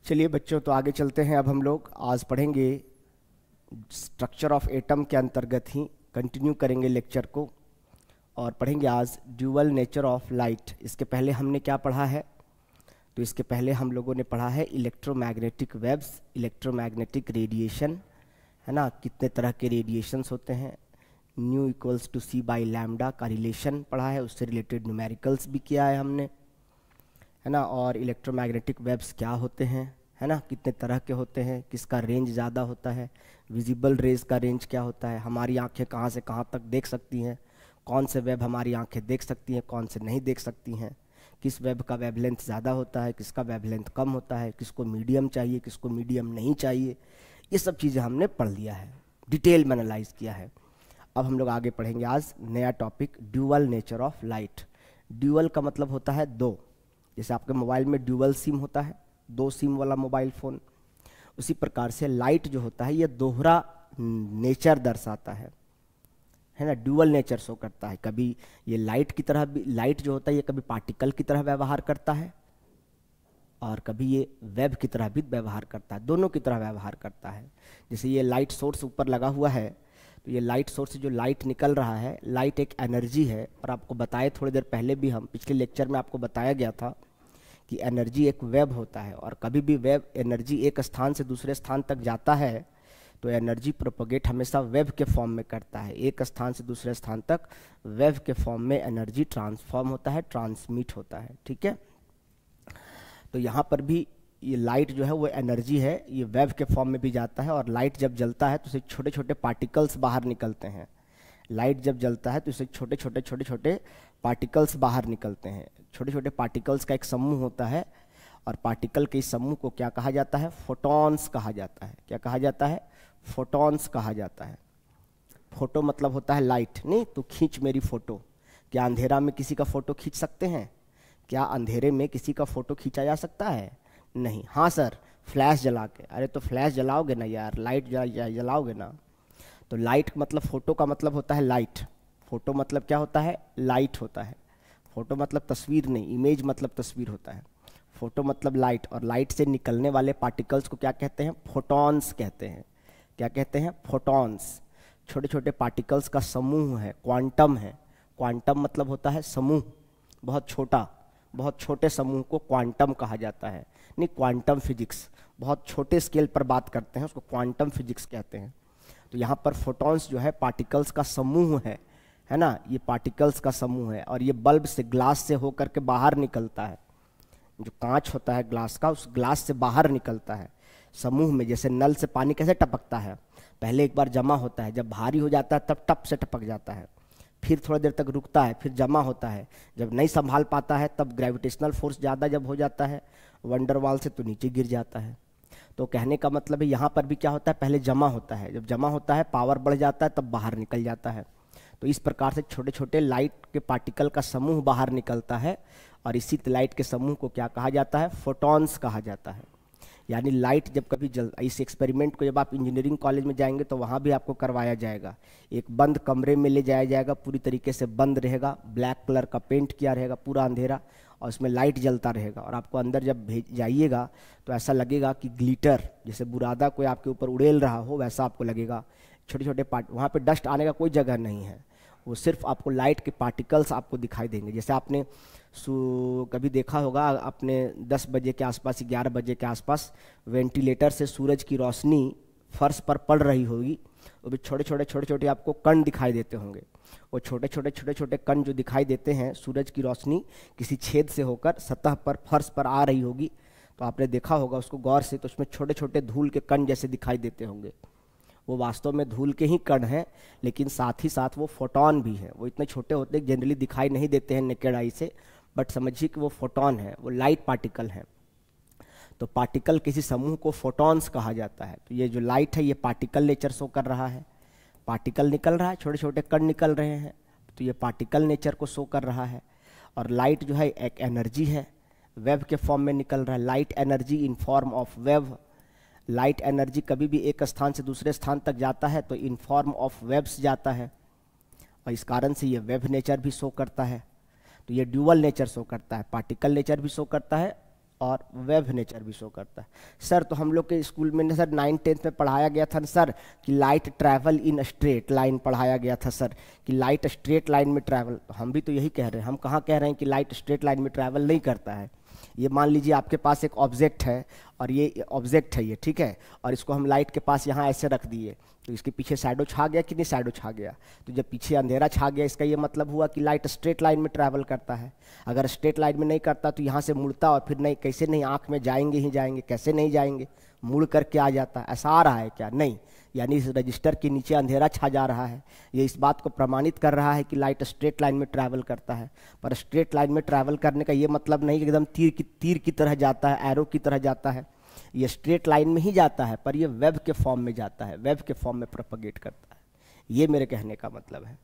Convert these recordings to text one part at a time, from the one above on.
चलिए बच्चों, तो आगे चलते हैं। अब हम लोग आज पढ़ेंगे स्ट्रक्चर ऑफ एटम के अंतर्गत ही कंटिन्यू करेंगे लेक्चर को और पढ़ेंगे आज ड्यूअल नेचर ऑफ लाइट। इसके पहले हमने क्या पढ़ा है? तो इसके पहले हम लोगों ने पढ़ा है इलेक्ट्रोमैग्नेटिक वेव्स, इलेक्ट्रोमैग्नेटिक रेडिएशन, है ना। कितने तरह के रेडिएशंस होते हैं, nu equals to c by lambda का रिलेशन पढ़ा है, उससे रिलेटेड न्यूमेरिकल्स भी किया है हमने, है ना। और इलेक्ट्रोमैग्नेटिक वेव्स क्या होते हैं, है ना, कितने तरह के होते हैं, किसका रेंज ज़्यादा होता है, विजिबल रेज का रेंज क्या होता है, हमारी आंखें कहाँ से कहाँ तक देख सकती हैं, कौन से वेब हमारी आंखें देख सकती हैं, कौन से नहीं देख सकती हैं, किस वेब का वेवलेंथ ज़्यादा होता है, किसका वेवलेंथ कम होता है, किसको मीडियम चाहिए, किसको मीडियम नहीं चाहिए, ये सब चीज़ें हमने पढ़ लिया है, डिटेल में एनालाइज किया है। अब हम लोग आगे पढ़ेंगे आज नया topic, dual nature of light. Dual का मतलब होता है दो। जैसे आपके मोबाइल में ड्यूअल सिम होता है, दो सिम वाला मोबाइल फ़ोन, उसी प्रकार से लाइट जो होता है ये दोहरा नेचर दर्शाता है ना। ड्यूअल नेचर शो करता है। कभी ये लाइट की तरह भी, लाइट जो होता है ये कभी पार्टिकल की तरह व्यवहार करता है और कभी ये वेब की तरह भी व्यवहार करता है, दोनों की तरह व्यवहार करता है। जैसे ये लाइट सोर्स ऊपर लगा हुआ है, तो ये लाइट सोर्स से जो लाइट निकल रहा है, लाइट एक एनर्जी है। और आपको बताए थोड़ी देर पहले भी, हम पिछले लेक्चर में आपको बताया गया था कि एनर्जी एक वेब होता है और कभी भी वेब एनर्जी एक स्थान से दूसरे स्थान तक जाता है तो एनर्जी प्रोपगेट हमेशा वेव के फॉर्म में करता है। एक स्थान से दूसरे स्थान तक वेव के फॉर्म में एनर्जी ट्रांसफॉर्म होता है, ट्रांसमिट होता है, ठीक है। तो यहाँ पर भी ये लाइट जो है वो एनर्जी है, ये वेव के फॉर्म में भी जाता है। और लाइट जब जलता है तो इससे छोटे छोटे पार्टिकल्स बाहर निकलते हैं। लाइट जब जलता है तो इससे छोटे छोटे पार्टिकल्स बाहर निकलते हैं। छोटे छोटे पार्टिकल्स का एक समूह होता है और पार्टिकल के इस समूह को क्या कहा जाता है? फोटॉन्स कहा जाता है। क्या कहा जाता है? फोटॉन्स कहा जाता है। फोटो मतलब होता है लाइट। नहीं तो खींच मेरी फोटो। क्या अंधेरा में किसी का फोटो खींच सकते हैं? क्या अंधेरे में किसी का फोटो खींचा जा सकता है? नहीं। हाँ सर, फ्लैश जला के। अरे तो फ्लैश जलाओगे ना यार, लाइट जलाओगे ना। तो लाइट मतलब, फोटो का मतलब होता है लाइट। फोटो मतलब क्या होता है? लाइट होता है। फोटो मतलब तस्वीर नहीं, इमेज मतलब तस्वीर होता है। फोटो मतलब लाइट, और लाइट से निकलने वाले पार्टिकल्स को क्या कहते हैं? फोटॉन्स कहते हैं। क्या कहते हैं? फोटॉन्स। छोटे छोटे पार्टिकल्स का समूह है, क्वांटम है। क्वांटम मतलब होता है समूह, बहुत छोटा, बहुत छोटे समूह को क्वांटम कहा जाता है। नहीं, क्वांटम फिजिक्स, बहुत छोटे स्केल पर बात करते हैं, उसको क्वांटम फिजिक्स कहते हैं। तो यहाँ पर फोटॉन्स जो है पार्टिकल्स का समूह है ना। ये पार्टिकल्स का समूह है और ये बल्ब से, ग्लास से होकर के बाहर निकलता है। जो कांच होता है ग्लास का, उस ग्लास से बाहर निकलता है समूह में। जैसे नल से पानी कैसे टपकता है, पहले एक बार जमा होता है, जब भारी हो जाता है तब टप से टपक जाता है, फिर थोड़ी देर तक रुकता है, फिर जमा होता है, जब नहीं संभाल पाता है तब ग्रेविटेशनल फोर्स ज़्यादा जब हो जाता है वंडरवाल से, तो नीचे गिर जाता है। तो कहने का मतलब है यहाँ पर भी क्या होता है? पहले जमा होता है, जब जमा होता है पावर बढ़ जाता है तब बाहर निकल जाता है। तो इस प्रकार से छोटे छोटे लाइट के पार्टिकल का समूह बाहर निकलता है और इसी लाइट के समूह को क्या कहा जाता है? फोटॉन्स कहा जाता है। यानी लाइट जब कभी इस एक्सपेरिमेंट को जब आप इंजीनियरिंग कॉलेज में जाएंगे तो वहाँ भी आपको करवाया जाएगा। एक बंद कमरे में ले जाया जाएगा, पूरी तरीके से बंद रहेगा, ब्लैक कलर का पेंट किया रहेगा, पूरा अंधेरा, और उसमें लाइट जलता रहेगा। और आपको अंदर जब भेज जाइएगा तो ऐसा लगेगा कि ग्लिटर, जैसे बुरादा कोई आपके ऊपर उड़ेल रहा हो, वैसा आपको लगेगा। छोटे छोटे वहाँ पे डस्ट आने का कोई जगह नहीं है, वो सिर्फ आपको लाइट के पार्टिकल्स आपको दिखाई देंगे। जैसे आपने कभी देखा होगा, आपने 10 बजे के आसपास, 11 बजे के आसपास वेंटिलेटर से सूरज की रोशनी फर्श पर पड़ रही होगी, वो भी छोटे छोटे आपको कण दिखाई देते होंगे। वो छोटे छोटे कण जो दिखाई देते हैं, सूरज की रोशनी किसी छेद से होकर सतह पर, फर्श पर आ रही होगी, तो आपने देखा होगा उसको गौर से, तो उसमें छोटे छोटे धूल के कण जैसे दिखाई देते होंगे। वो वास्तव में धूल के ही कण हैं, लेकिन साथ ही साथ वो फोटॉन भी हैं। वो इतने छोटे होते हैं, जनरली दिखाई नहीं देते हैं नेकेड आई से, बट समझिए कि वो फोटॉन है, वो लाइट पार्टिकल हैं। तो पार्टिकल किसी समूह को फोटॉन्स कहा जाता है। तो ये जो लाइट है ये पार्टिकल नेचर शो कर रहा है। पार्टिकल निकल रहा है, छोटे छोटे कण निकल रहे हैं, तो ये पार्टिकल नेचर को शो कर रहा है। और लाइट जो है एक एनर्जी है, वेव के फॉर्म में निकल रहा है। Light energy in form of wave. Light energy कभी भी एक स्थान से दूसरे स्थान तक जाता है तो इन फॉर्म ऑफ वेव्स जाता है, और इस कारण से ये वेव नेचर भी शो करता है। तो ये ड्यूअल नेचर शो करता है, पार्टिकल नेचर भी शो करता है और वेव नेचर भी शो करता है। सर तो हम लोग के स्कूल में ना सर 9th-10th में पढ़ाया गया था ना सर कि light travel in straight line, पढ़ाया गया था सर कि लाइट स्ट्रेट लाइन में ट्रैवल। तो हम भी तो यही कह रहे हैं, हम कहाँ कह रहे हैं कि लाइट स्ट्रेट लाइन में ट्रैवल नहीं करता है। ये मान लीजिए आपके पास एक ऑब्जेक्ट है और ये ऑब्जेक्ट है ये, ठीक है, और इसको हम लाइट के पास यहाँ ऐसे रख दिए तो इसके पीछे शैडो छा गया कि नहीं, शैडो छा गया। तो जब पीछे अंधेरा छा गया इसका ये मतलब हुआ कि लाइट स्ट्रेट लाइन में ट्रैवल करता है। अगर स्ट्रेट लाइन में नहीं करता तो यहाँ से मुड़ता और फिर नहीं, कैसे नहीं, आँख में जाएंगे ही जाएंगे, कैसे नहीं जाएंगे, मुड़ करके आ जाता है। ऐसा आ रहा है क्या? नहीं, यानी इस रजिस्टर के नीचे अंधेरा छा जा रहा है। ये इस बात को प्रमाणित कर रहा है कि लाइट स्ट्रेट लाइन में ट्रैवल करता है। पर स्ट्रेट लाइन में ट्रैवल करने का ये मतलब नहीं कि एकदम तीर की तरह जाता है, एरो की तरह जाता है। ये स्ट्रेट लाइन में ही जाता है पर ये वेव के फॉर्म में जाता है, वेव के फॉर्म में प्रोपगेट करता है। ये मेरे कहने का मतलब है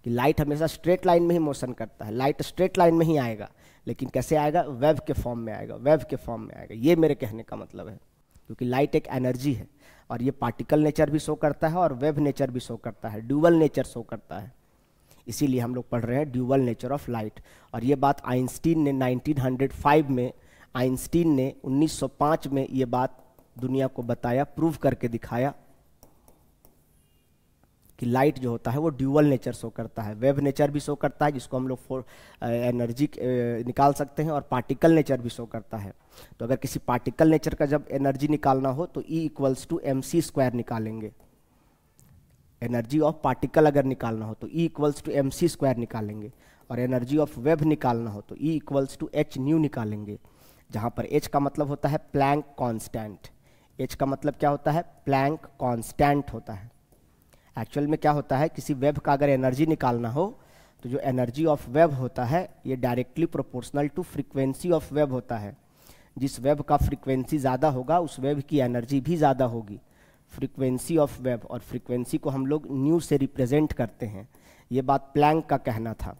कि लाइट हमेशा स्ट्रेट लाइन में ही मोशन करता है। लाइट स्ट्रेट लाइन में ही आएगा, लेकिन कैसे आएगा? वेव के फॉर्म में आएगा, वेव के फॉर्म में आएगा। ये मेरे कहने का मतलब है, क्योंकि लाइट एक एनर्जी है और ये पार्टिकल नेचर भी शो करता है और वेव नेचर भी शो करता है, ड्यूअल नेचर शो करता है। इसीलिए हम लोग पढ़ रहे हैं ड्यूअल नेचर ऑफ लाइट। और ये बात आइंस्टीन ने 1905 में, आइंस्टीन ने 1905 में ये बात दुनिया को बताया, प्रूव करके दिखाया कि लाइट जो होता है वो ड्यूअल नेचर शो करता है, वेव नेचर भी शो करता है जिसको हम लोग एनर्जी निकाल सकते हैं, और पार्टिकल नेचर भी शो करता है। तो अगर किसी पार्टिकल नेचर का जब एनर्जी निकालना हो तो E = mc² निकालेंगे। एनर्जी ऑफ पार्टिकल अगर निकालना हो तो E = mc² निकालेंगे, और एनर्जी ऑफ वेव निकालना हो तो E = h/nu निकालेंगे, जहाँ पर h का मतलब होता है प्लैंक कांस्टेंट। h का मतलब क्या होता है? प्लैंक कांस्टेंट होता है। एक्चुअल में क्या होता है, किसी वेव का अगर एनर्जी निकालना हो तो जो एनर्जी ऑफ वेव होता है ये directly proportional to frequency of wave होता है। जिस वेव का फ्रीक्वेंसी ज़्यादा होगा उस वेव की एनर्जी भी ज़्यादा होगी, फ्रीक्वेंसी ऑफ वेव। और फ्रीक्वेंसी को हम लोग न्यू से रिप्रेजेंट करते हैं। ये बात प्लैंक का कहना था,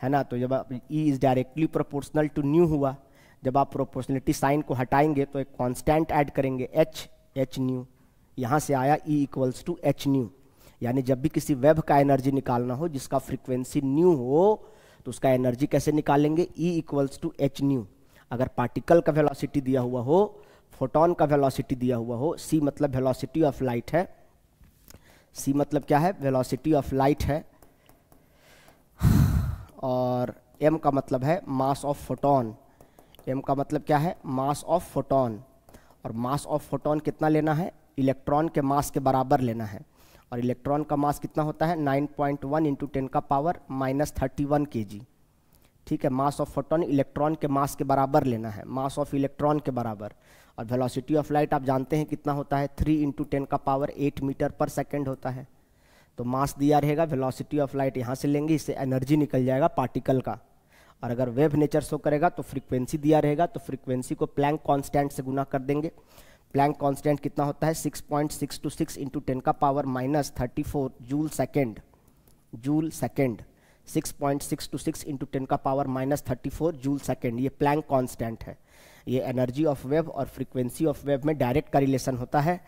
है ना। तो जब E is directly proportional to nu हुआ, जब आप प्रोपोर्शनलिटी साइन को हटाएंगे तो एक कांस्टेंट ऐड करेंगे h/nu, यहाँ से आया E = h/nu। यानी जब भी किसी वेव का एनर्जी निकालना हो जिसका फ्रीक्वेंसी न्यू हो तो उसका एनर्जी कैसे निकालेंगे? E = h/nu। अगर पार्टिकल का वेलोसिटी दिया हुआ हो, फोटोन का वेलोसिटी दिया हुआ हो, c मतलब वेलोसिटी ऑफ लाइट है, c मतलब क्या है? वेलोसिटी ऑफ लाइट है, और m का मतलब है मास ऑफ फोटोन। m का मतलब क्या है? Mass of photon. और मास ऑफ फोटोन कितना लेना है? इलेक्ट्रॉन के मास के बराबर लेना है। और इलेक्ट्रॉन का मास कितना होता है? 9.1 × 10⁻³ kg। ठीक है, मास ऑफ फोटोन इलेक्ट्रॉन के मास के बराबर लेना है, मास ऑफ इलेक्ट्रॉन के बराबर। और वेलोसिटी ऑफ लाइट आप जानते हैं कितना होता है? 3 × 10⁸ मीटर/सेकंड होता है। तो मास दिया रहेगा, वेलोसिटी ऑफ लाइट यहाँ से लेंगे, इससे एनर्जी निकल जाएगा पार्टिकल का। और अगर वेव नेचर शो करेगा तो फ्रीक्वेंसी दिया रहेगा, तो फ्रीक्वेंसी को प्लैंक कांस्टेंट से गुना कर देंगे। प्लैंक कांस्टेंट कितना होता है? 6.626 × 10⁻34 जूल सेकेंड। 6.626 × 10⁻34 जूल सेकेंड, ये प्लैंक कांस्टेंट है। ये एनर्जी ऑफ वेव और फ्रीक्वेंसी ऑफ वेव में डायरेक्ट का रिलेशन होता है।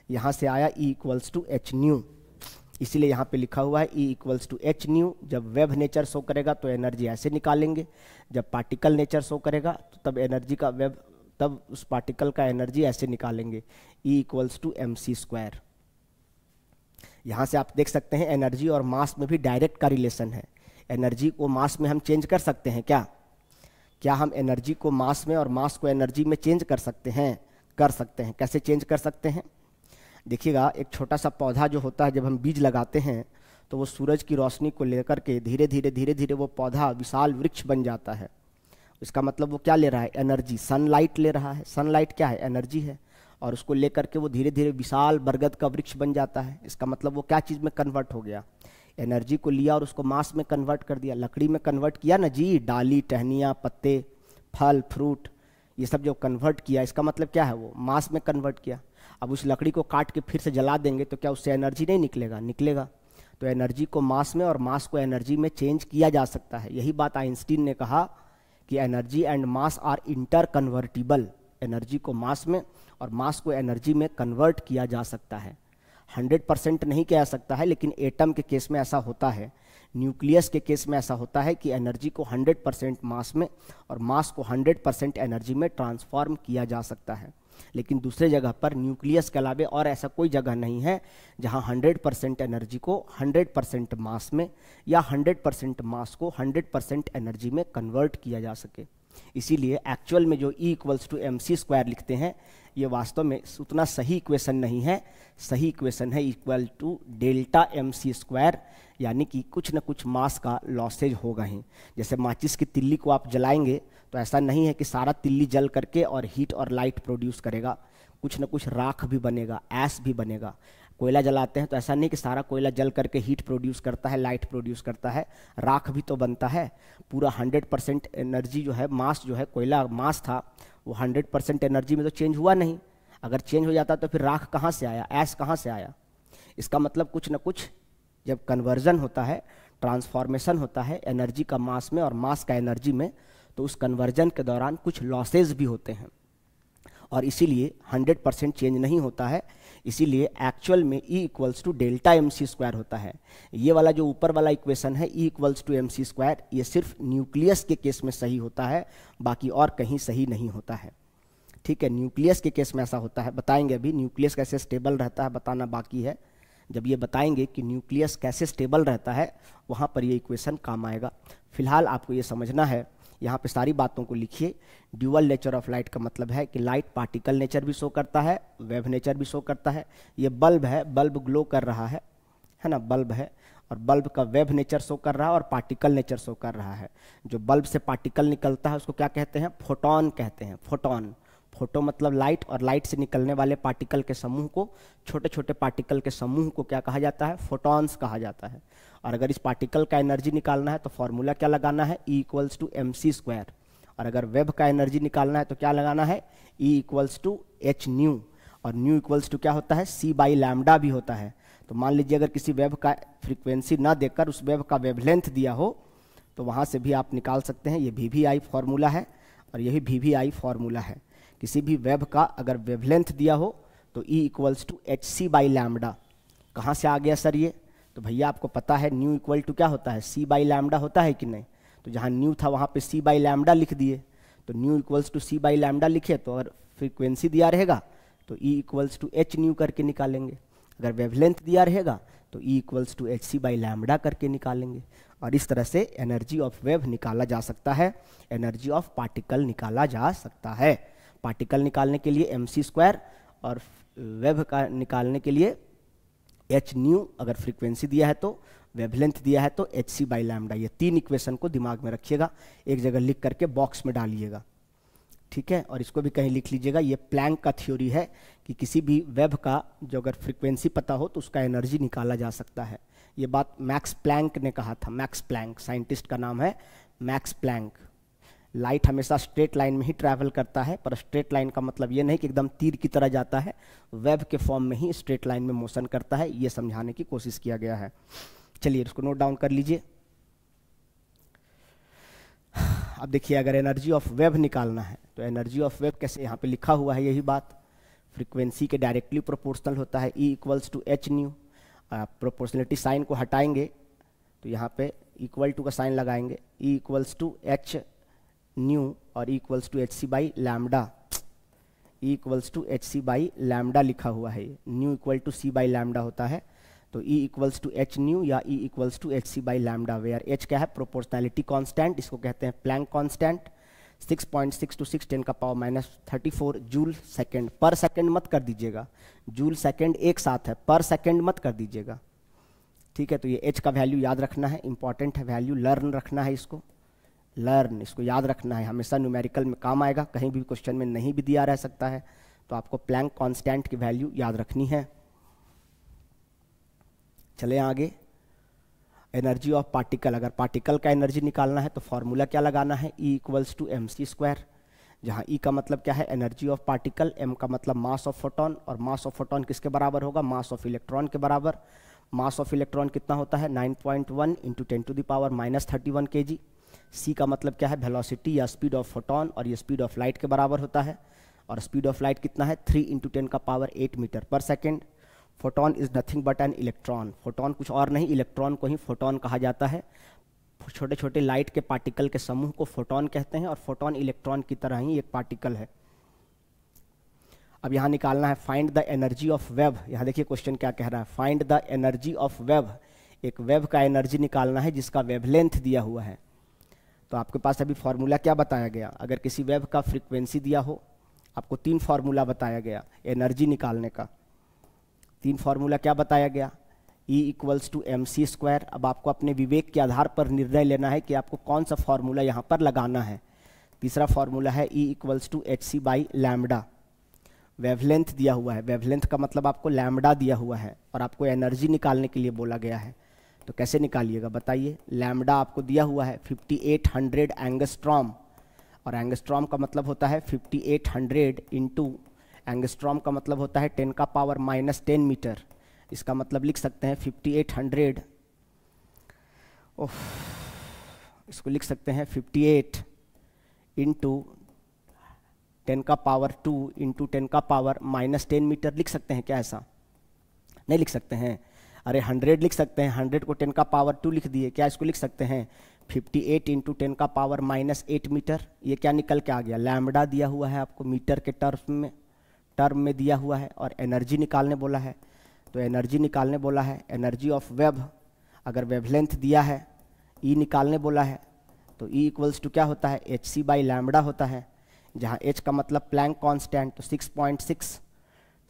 यहाँ से आया E = h/nu, इसीलिए यहाँ पे लिखा हुआ है E = h/nu। जब वेव नेचर शो करेगा तो एनर्जी ऐसे निकालेंगे, जब पार्टिकल नेचर शो करेगा तो तब एनर्जी का वेव, तब उस पार्टिकल का एनर्जी ऐसे निकालेंगे, E = mc²। यहाँ से आप देख सकते हैं एनर्जी और मास में भी डायरेक्ट का रिलेशन है। एनर्जी को मास में हम चेंज कर सकते हैं क्या? क्या हम एनर्जी को मास में और मास को एनर्जी में चेंज कर सकते हैं? कर सकते हैं। कैसे चेंज कर सकते हैं? देखिएगा, एक छोटा सा पौधा जो होता है, जब हम बीज लगाते हैं तो वो सूरज की रोशनी को लेकर के धीरे धीरे वो पौधा विशाल वृक्ष बन जाता है। इसका मतलब वो क्या ले रहा है? एनर्जी, सनलाइट ले रहा है। सनलाइट क्या है? एनर्जी है। और उसको लेकर के वो धीरे धीरे विशाल बरगद का वृक्ष बन जाता है। इसका मतलब वो क्या चीज़ में कन्वर्ट हो गया? एनर्जी को लिया और उसको मास में कन्वर्ट कर दिया, लकड़ी में कन्वर्ट किया ना जी, डाली, टहनियाँ, पत्ते, फल, फ्रूट, ये सब जो कन्वर्ट किया, इसका मतलब क्या है? वो मास में कन्वर्ट किया। अब उस लकड़ी को काट के फिर से जला देंगे तो क्या उससे एनर्जी नहीं निकलेगा? निकलेगा। तो एनर्जी को मास में और मास को एनर्जी में चेंज किया जा सकता है। यही बात आइंस्टीन ने कहा कि energy and mass are interconvertible. Energy को मास में और मास को एनर्जी में कन्वर्ट किया जा सकता है। 100% नहीं किया जा सकता है, लेकिन एटम के केस में ऐसा होता है। न्यूक्लियस के केस में ऐसा होता है कि एनर्जी को 100% मास में और मास को 100% एनर्जी में ट्रांसफॉर्म किया जा सकता है। लेकिन दूसरे जगह पर न्यूक्लियस के अलावे और ऐसा कोई जगह नहीं है जहां 100% एनर्जी को 100% मास में या 100% मास को 100% एनर्जी में कन्वर्ट किया जा सके। इसीलिए एक्चुअल में जो E इक्वल्स टू mc² लिखते हैं ये वास्तव में उतना सही इक्वेशन नहीं है। सही इक्वेशन है इक्वल टू डेल्टा mc², यानी कि कुछ न कुछ मास का लॉसेज होगा ही। जैसे माचिस की तिल्ली को आप जलाएंगे तो ऐसा नहीं है कि सारा तिल्ली जल करके और हीट और लाइट प्रोड्यूस करेगा, कुछ न कुछ राख भी बनेगा, ऐश भी बनेगा। कोयला जलाते हैं तो ऐसा नहीं कि सारा कोयला जल करके हीट प्रोड्यूस करता है, लाइट प्रोड्यूस करता है, राख भी तो बनता है। पूरा 100% एनर्जी जो है, मास जो है, कोयला मास था, वो 100% एनर्जी में तो चेंज हुआ नहीं। अगर चेंज हो जाता तो फिर राख कहाँ से आया, ऐश कहाँ से आया? इसका मतलब कुछ न कुछ जब कन्वर्जन होता है, ट्रांसफॉर्मेशन होता है एनर्जी का मास में और मास का एनर्जी में, तो उस कन्वर्जन के दौरान कुछ लॉसेज भी होते हैं और इसीलिए 100% चेंज नहीं होता है। इसीलिए एक्चुअल में E equals to delta mc² होता है। ये वाला जो ऊपर वाला इक्वेशन है E इक्वल्स टू mc², ये सिर्फ न्यूक्लियस के केस में सही होता है, बाकी और कहीं सही नहीं होता है। ठीक है, न्यूक्लियस के केस में ऐसा होता है। बताएंगे अभी न्यूक्लियस कैसे स्टेबल रहता है, बताना बाकी है। जब ये बताएंगे कि न्यूक्लियस कैसे स्टेबल रहता है, वहाँ पर ये इक्वेशन काम आएगा। फिलहाल आपको ये समझना है, यहाँ पे सारी बातों को लिखिए। ड्यूअल नेचर ऑफ लाइट का मतलब है कि लाइट पार्टिकल नेचर भी शो करता है, वेव नेचर भी शो करता है। ये बल्ब है, बल्ब ग्लो कर रहा है ना, बल्ब है, और बल्ब का वेव नेचर शो कर रहा है और पार्टिकल नेचर शो कर रहा है। जो बल्ब से पार्टिकल निकलता है उसको क्या कहते हैं? फोटोन कहते हैं। फोटोन, फोटो मतलब लाइट, और लाइट से निकलने वाले पार्टिकल के समूह को, छोटे छोटे पार्टिकल के समूह को क्या कहा जाता है? फोटॉन्स कहा जाता है। और अगर इस पार्टिकल का एनर्जी निकालना है तो फॉर्मूला क्या लगाना है? E equals to mc²। और अगर वेव का एनर्जी निकालना है तो क्या लगाना है? E equals to h nu, और न्यू इक्वल्स टू क्या होता है? c/λ भी होता है। तो मान लीजिए अगर किसी वेव का फ्रीक्वेंसी ना देकर उस वेव का वेवलेंथ दिया हो तो वहाँ से भी आप निकाल सकते हैं। ये VVI फॉर्मूला है और यही VVI फॉर्मूला है। किसी भी वेव का अगर वेवलेंथ दिया हो तो E इक्वल्स टू hc/λ। कहाँ से आ गया सर ये? तो भैया आपको पता है न्यू इक्वल टू क्या होता है? c/λ होता है कि नहीं? तो जहाँ न्यू था वहाँ पे c/λ लिख दिए। तो न्यू इक्वल्स टू c/λ लिखे तो अगर फ्रीक्वेंसी दिया रहेगा तो E equals to h nu करके निकालेंगे। अगर वेवलेंथ दिया रहेगा तो E इक्वल्स टू hc/λ करके निकालेंगे। और इस तरह से एनर्जी ऑफ वेव निकाला जा सकता है, एनर्जी ऑफ पार्टिकल निकाला जा सकता है। पार्टिकल निकालने के लिए mc² और वेव का निकालने के लिए h न्यू, अगर फ्रीक्वेंसी दिया है तो, वेवलेंथ दिया है तो hc/λ। ये तीन इक्वेशन को दिमाग में रखिएगा, एक जगह लिख करके बॉक्स में डालिएगा। ठीक है, और इसको भी कहीं लिख लीजिएगा। ये प्लैंक का थ्योरी है कि किसी भी वेव का जो अगर फ्रीक्वेंसी पता हो तो उसका एनर्जी निकाला जा सकता है। ये बात मैक्स प्लैंक ने कहा था। मैक्स प्लैंक, साइंटिस्ट का नाम है मैक्स प्लैंक। लाइट हमेशा स्ट्रेट लाइन में ही ट्रैवल करता है, पर स्ट्रेट लाइन का मतलब ये नहीं कि एकदम तीर की तरह जाता है, वेव के फॉर्म में ही स्ट्रेट लाइन में मोशन करता है। ये समझाने की कोशिश किया गया है। चलिए इसको नोट डाउन कर लीजिए। अब देखिए, अगर एनर्जी ऑफ वेव निकालना है तो एनर्जी ऑफ वेव कैसे, यहाँ पे लिखा हुआ है यही बात, फ्रीक्वेंसी के डायरेक्टली प्रोपोर्शनल होता है। E equals to h nu. Proportionality sign को हटाएंगे तो यहाँ पे इक्वल टू का साइन लगाएंगे। E equals to h nu और E equals to hc/λ। E equals to hc/λ लिखा हुआ है। न्यू इक्वल टू c/λ होता है। तो E equals to h nu या E equals to hc/λ, where h क्या है? प्रोपोर्शनैलिटी कांस्टेंट, इसको कहते हैं Planck constant. 6.6 × 10⁻34 joule second per second मत कर दीजिएगा, जूल सेकेंड एक साथ है, पर सेकेंड मत कर दीजिएगा। ठीक है, तो ये h का वैल्यू याद रखना है, इंपॉर्टेंट है वैल्यू, लर्न रखना है इसको, लर्न, इसको याद रखना है, हमेशा न्यूमेरिकल में काम आएगा, कहीं भी क्वेश्चन में नहीं भी दिया रह सकता है। तो आपको प्लैंक कांस्टेंट की वैल्यू याद रखनी है। चले आगे, एनर्जी ऑफ पार्टिकल, अगर पार्टिकल का एनर्जी निकालना है तो फॉर्मूला क्या लगाना है? E इक्वल्स टू mc², जहाँ E का मतलब क्या है? एनर्जी ऑफ पार्टिकल, M का मतलब मास ऑफ फोटोन, और मास ऑफ फोटोन किसके बराबर होगा? मास ऑफ इलेक्ट्रॉन के बराबर। मास ऑफ इलेक्ट्रॉन कितना होता है? 9.1 × 10⁻³ kg। C का मतलब क्या है? वेलोसिटी या स्पीड ऑफ फोटोन, और ये स्पीड ऑफ लाइट के बराबर होता है। और स्पीड ऑफ लाइट कितना है? 3 × 10⁸ metre per second. Photon is nothing but an electron. Photon कुछ और नहीं, इलेक्ट्रॉन को ही फोटोन कहा जाता है। छोटे छोटे लाइट के पार्टिकल के समूह को फोटोन कहते हैं, और फोटोन इलेक्ट्रॉन की तरह ही एक पार्टिकल है। अब यहाँ निकालना है find the energy of wave. यहाँ देखिए क्वेश्चन क्या कह रहा है, find the energy of wave. एक वेव का एनर्जी निकालना है जिसका वेवलेंथ दिया हुआ है। तो आपके पास अभी फॉर्मूला क्या बताया गया, अगर किसी वेव का फ्रीक्वेंसी दिया हो, आपको 3 फार्मूला बताया गया एनर्जी निकालने का। 3 फार्मूला क्या बताया गया, E इक्वल्स टू mc²। अब आपको अपने विवेक के आधार पर निर्णय लेना है कि आपको कौन सा फार्मूला यहाँ पर लगाना है। तीसरा फार्मूला है E equals to hc/λ। Wavelength दिया हुआ है, वेवलेंथ का मतलब आपको लैम्बडा दिया हुआ है, और आपको एनर्जी निकालने के लिए बोला गया है। तो कैसे निकालिएगा बताइए। लैम्बडा आपको दिया हुआ है 5800 एंगस्ट्रॉम, और एंगस्ट्रॉम का मतलब होता है 5800 इंटू एंगस्ट्रॉम का मतलब होता है 10⁻⁻10 मीटर। इसका मतलब लिख सकते हैं 5800, इसको लिख सकते हैं 58 इंटू 10⁻² इंटू 10⁻⁻10 मीटर। लिख सकते हैं क्या ऐसा? नहीं लिख सकते हैं, अरे 100 लिख सकते हैं। 100 को 10⁻² लिख दिए, क्या इसको लिख सकते हैं 58 इंटू 10⁻⁻8 मीटर। ये क्या निकल के आ गया, लैम्बडा दिया हुआ है आपको मीटर के टर्म में दिया हुआ है, और एनर्जी निकालने बोला है। तो एनर्जी निकालने बोला है, एनर्जी ऑफ वेव, अगर वेवलेंथ दिया है, ई निकालने बोला है, तो ई इक्वल्स टू क्या होता है, hc/λ होता है, जहाँ h का मतलब प्लैंक कांस्टेंट, तो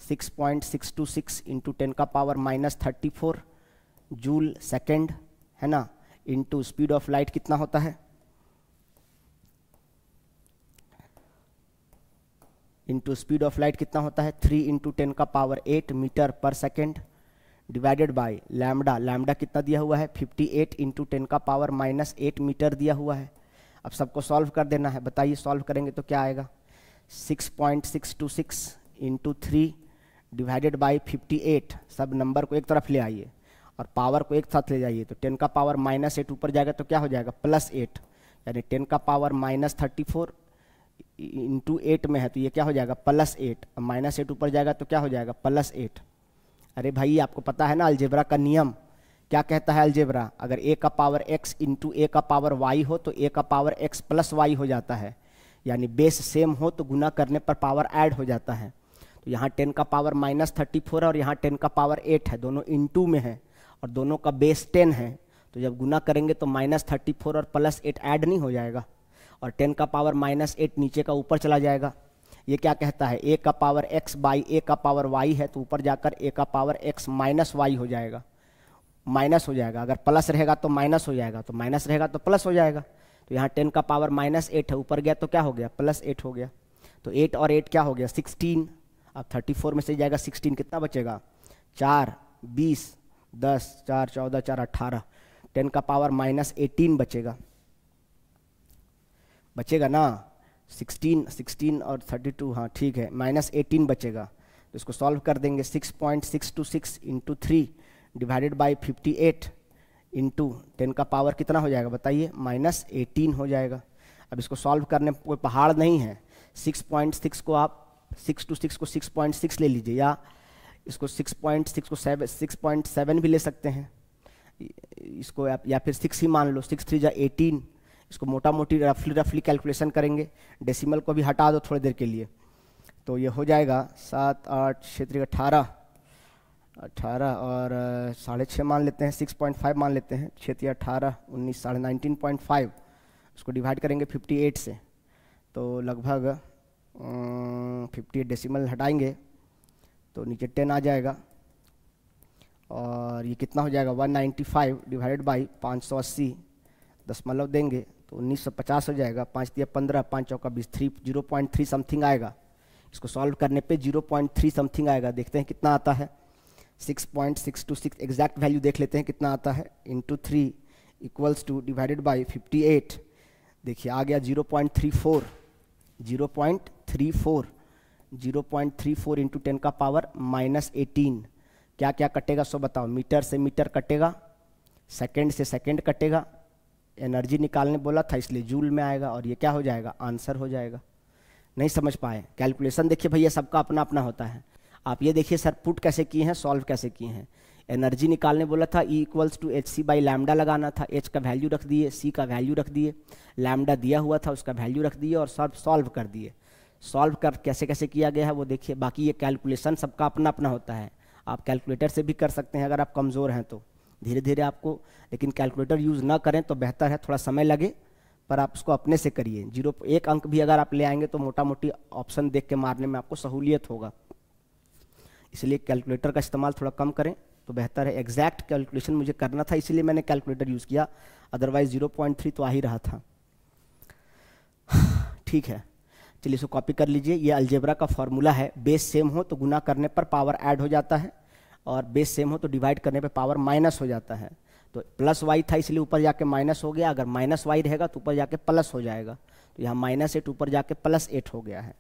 6.626 इंटू 10⁻⁻34 जूल सेकेंड है ना, इंटू स्पीड ऑफ लाइट कितना होता है, इंटू स्पीड ऑफ लाइट कितना होता है 3 into 10⁸ metre per second, divided by lambda. Lambda कितना दिया हुआ है 58 इंटू 10⁻⁻8 मीटर दिया हुआ है। अब सबको सॉल्व कर देना है, बताइए सॉल्व करेंगे तो क्या आएगा, 6.626 इंटू 3 डिवाइडेड बाई 58। सब नंबर को एक तरफ ले आइए और पावर को एक साथ ले जाइए, तो 10⁻⁻8 ऊपर जाएगा तो क्या हो जाएगा +8, यानी 10⁻⁻34 इंटू 8 में है तो ये क्या हो जाएगा +8। अब -8 ऊपर जाएगा तो क्या हो जाएगा +8। अरे भाई आपको पता है ना अलजेब्रा का नियम क्या कहता है, अलजेब्रा अगर a का पावर x इंटू a का पावर y हो तो a का पावर x प्लस y हो जाता है, यानी बेस सेम हो तो गुना करने पर पावर ऐड हो जाता है। तो यहाँ 10⁻⁻34 है और यहाँ 10⁻8 है, दोनों इंटू में है और दोनों का बेस 10 है, तो जब गुना करेंगे तो -34 और +8 ऐड नहीं हो जाएगा, और 10⁻⁻8 नीचे का ऊपर चला जाएगा। ये क्या कहता है a का पावर x बाई a का पावर y है, तो ऊपर जाकर a का पावर x माइनस वाई हो जाएगा, माइनस हो जाएगा। अगर प्लस रहेगा तो माइनस हो जाएगा, तो माइनस रहेगा तो प्लस हो जाएगा। तो यहाँ 10⁻⁻8 है, ऊपर गया तो क्या हो गया +8 हो गया। तो 8 और 8 क्या हो गया 16। अब 34 में से जाएगा 16, कितना बचेगा 4 20 10 4 14 4 18, 10⁻⁻18 बचेगा, बचेगा ना 16 और 32, हाँ ठीक है -18 बचेगा। तो इसको सॉल्व कर देंगे, 6.626 इंटू 3 डिवाइडेड बाई 58 इंटू 10 का पावर कितना हो जाएगा बताइए -18 हो जाएगा। अब इसको सॉल्व करने में कोई पहाड़ नहीं है, 6.6 को आप 6 to 6 को 6.6 ले लीजिए, या इसको 6.6 को 6.7 भी ले सकते हैं, इसको या फिर 6 ही मान लो, 6 3 जा 18। इसको मोटा मोटी रफली कैलकुलेशन करेंगे, डेसिमल को भी हटा दो थोड़ी देर के लिए, तो ये हो जाएगा 7 8 क्षेत्र 18 और 6.5 मान लेते हैं, 6.5 मान लेते हैं, 6 18 19 19.5। उसको डिवाइड करेंगे 58 से, तो लगभग 58 डेसिमल हटाएंगे तो नीचे 10 आ जाएगा, और ये कितना हो जाएगा 195 डिवाइडेड बाई 580, दशमलव देंगे तो 1950 हो जाएगा। 5 दिया 15, 5 चौका 20, 0.3 समथिंग आएगा। इसको सॉल्व करने पे 0.3 समथिंग आएगा, देखते हैं कितना आता है। 6.626 एग्जैक्ट वैल्यू देख लेते हैं कितना आता है, into 3 equals two divided by 58, देखिए आ गया 0.34 इंटू 10 का पावर -18। क्या क्या कटेगा सो बताओ, मीटर से मीटर कटेगा, सेकंड से सेकंड कटेगा, एनर्जी निकालने बोला था इसलिए जूल में आएगा, और ये क्या हो जाएगा आंसर हो जाएगा। नहीं समझ पाए कैलकुलेशन, देखिए भैया सबका अपना अपना होता है। आप ये देखिए सर, पुट कैसे किए हैं, सॉल्व कैसे किए हैं। एनर्जी निकालने बोला था, E equals to h c by lambda लगाना था, H का वैल्यू रख दिए, C का वैल्यू रख दिए, लैम्डा दिया हुआ था उसका वैल्यू रख दिए और सब सॉल्व कर दिए। सॉल्व कर कैसे कैसे किया गया है वो देखिए। बाकी ये कैलकुलेशन सबका अपना अपना होता है, आप कैलकुलेटर से भी कर सकते हैं अगर आप कमज़ोर हैं तो, धीरे धीरे आपको, लेकिन कैलकुलेटर यूज़ ना करें तो बेहतर है, थोड़ा समय लगे पर आप उसको अपने से करिए। 0.1 अंक भी अगर आप ले आएंगे तो मोटा मोटी ऑप्शन देख के मारने में आपको सहूलियत होगा, इसलिए कैलकुलेटर का इस्तेमाल थोड़ा कम करें तो बेहतर है। एग्जैक्ट कैलकुलेशन मुझे करना था इसीलिए मैंने कैलकुलेटर यूज़ किया, अदरवाइज 0.3 तो आ ही रहा था। ठीक है, चलिए इसको कॉपी कर लीजिए। ये अलजेब्रा का फॉर्मूला है, बेस सेम हो तो गुना करने पर पावर ऐड हो जाता है और बेस सेम हो तो डिवाइड करने पर पावर माइनस हो जाता है। तो प्लस वाई था इसलिए ऊपर जाके माइनस हो गया, अगर माइनस वाई रहेगा तो ऊपर जाके प्लस हो जाएगा, तो यहाँ -8 ऊपर जाके +8 हो गया है।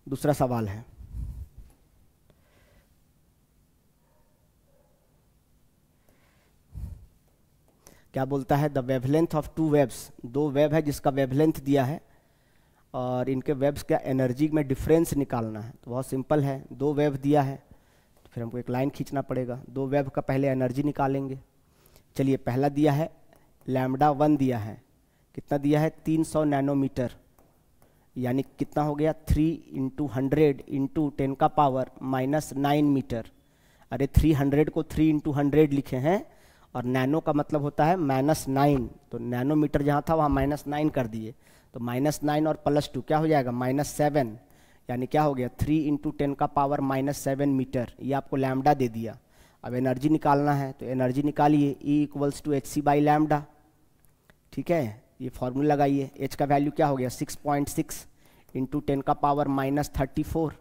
दूसरा सवाल है, क्या बोलता है, the wavelength of two waves, दो वेव है जिसका वेवलेंथ दिया है और इनके वेव्स का एनर्जी में डिफरेंस निकालना है। तो बहुत सिंपल है, दो वेव दिया है तो फिर हमको एक लाइन खींचना पड़ेगा, दो वेव का पहले एनर्जी निकालेंगे। चलिए पहला दिया है λ1 दिया है, कितना दिया है 300 नैनोमीटर, यानी कितना हो गया 3 × 100 × 10 का पावर -9 मीटर। अरे 300 को 3 × 100 लिखे हैं और नैनो का मतलब होता है -9, तो नैनोमीटर जहाँ था वहाँ -9 कर दिए, तो -9 और +2 क्या हो जाएगा -7, यानी क्या हो गया 3 × 10 का पावर -7 मीटर। ये आपको लैम्डा दे दिया। अब एनर्जी निकालना है तो एनर्जी निकालिए, E equals to h c by lambda. ठीक है, ये फॉर्मूला लगाइए, H का वैल्यू क्या हो गया 6.6 × 10 का power -34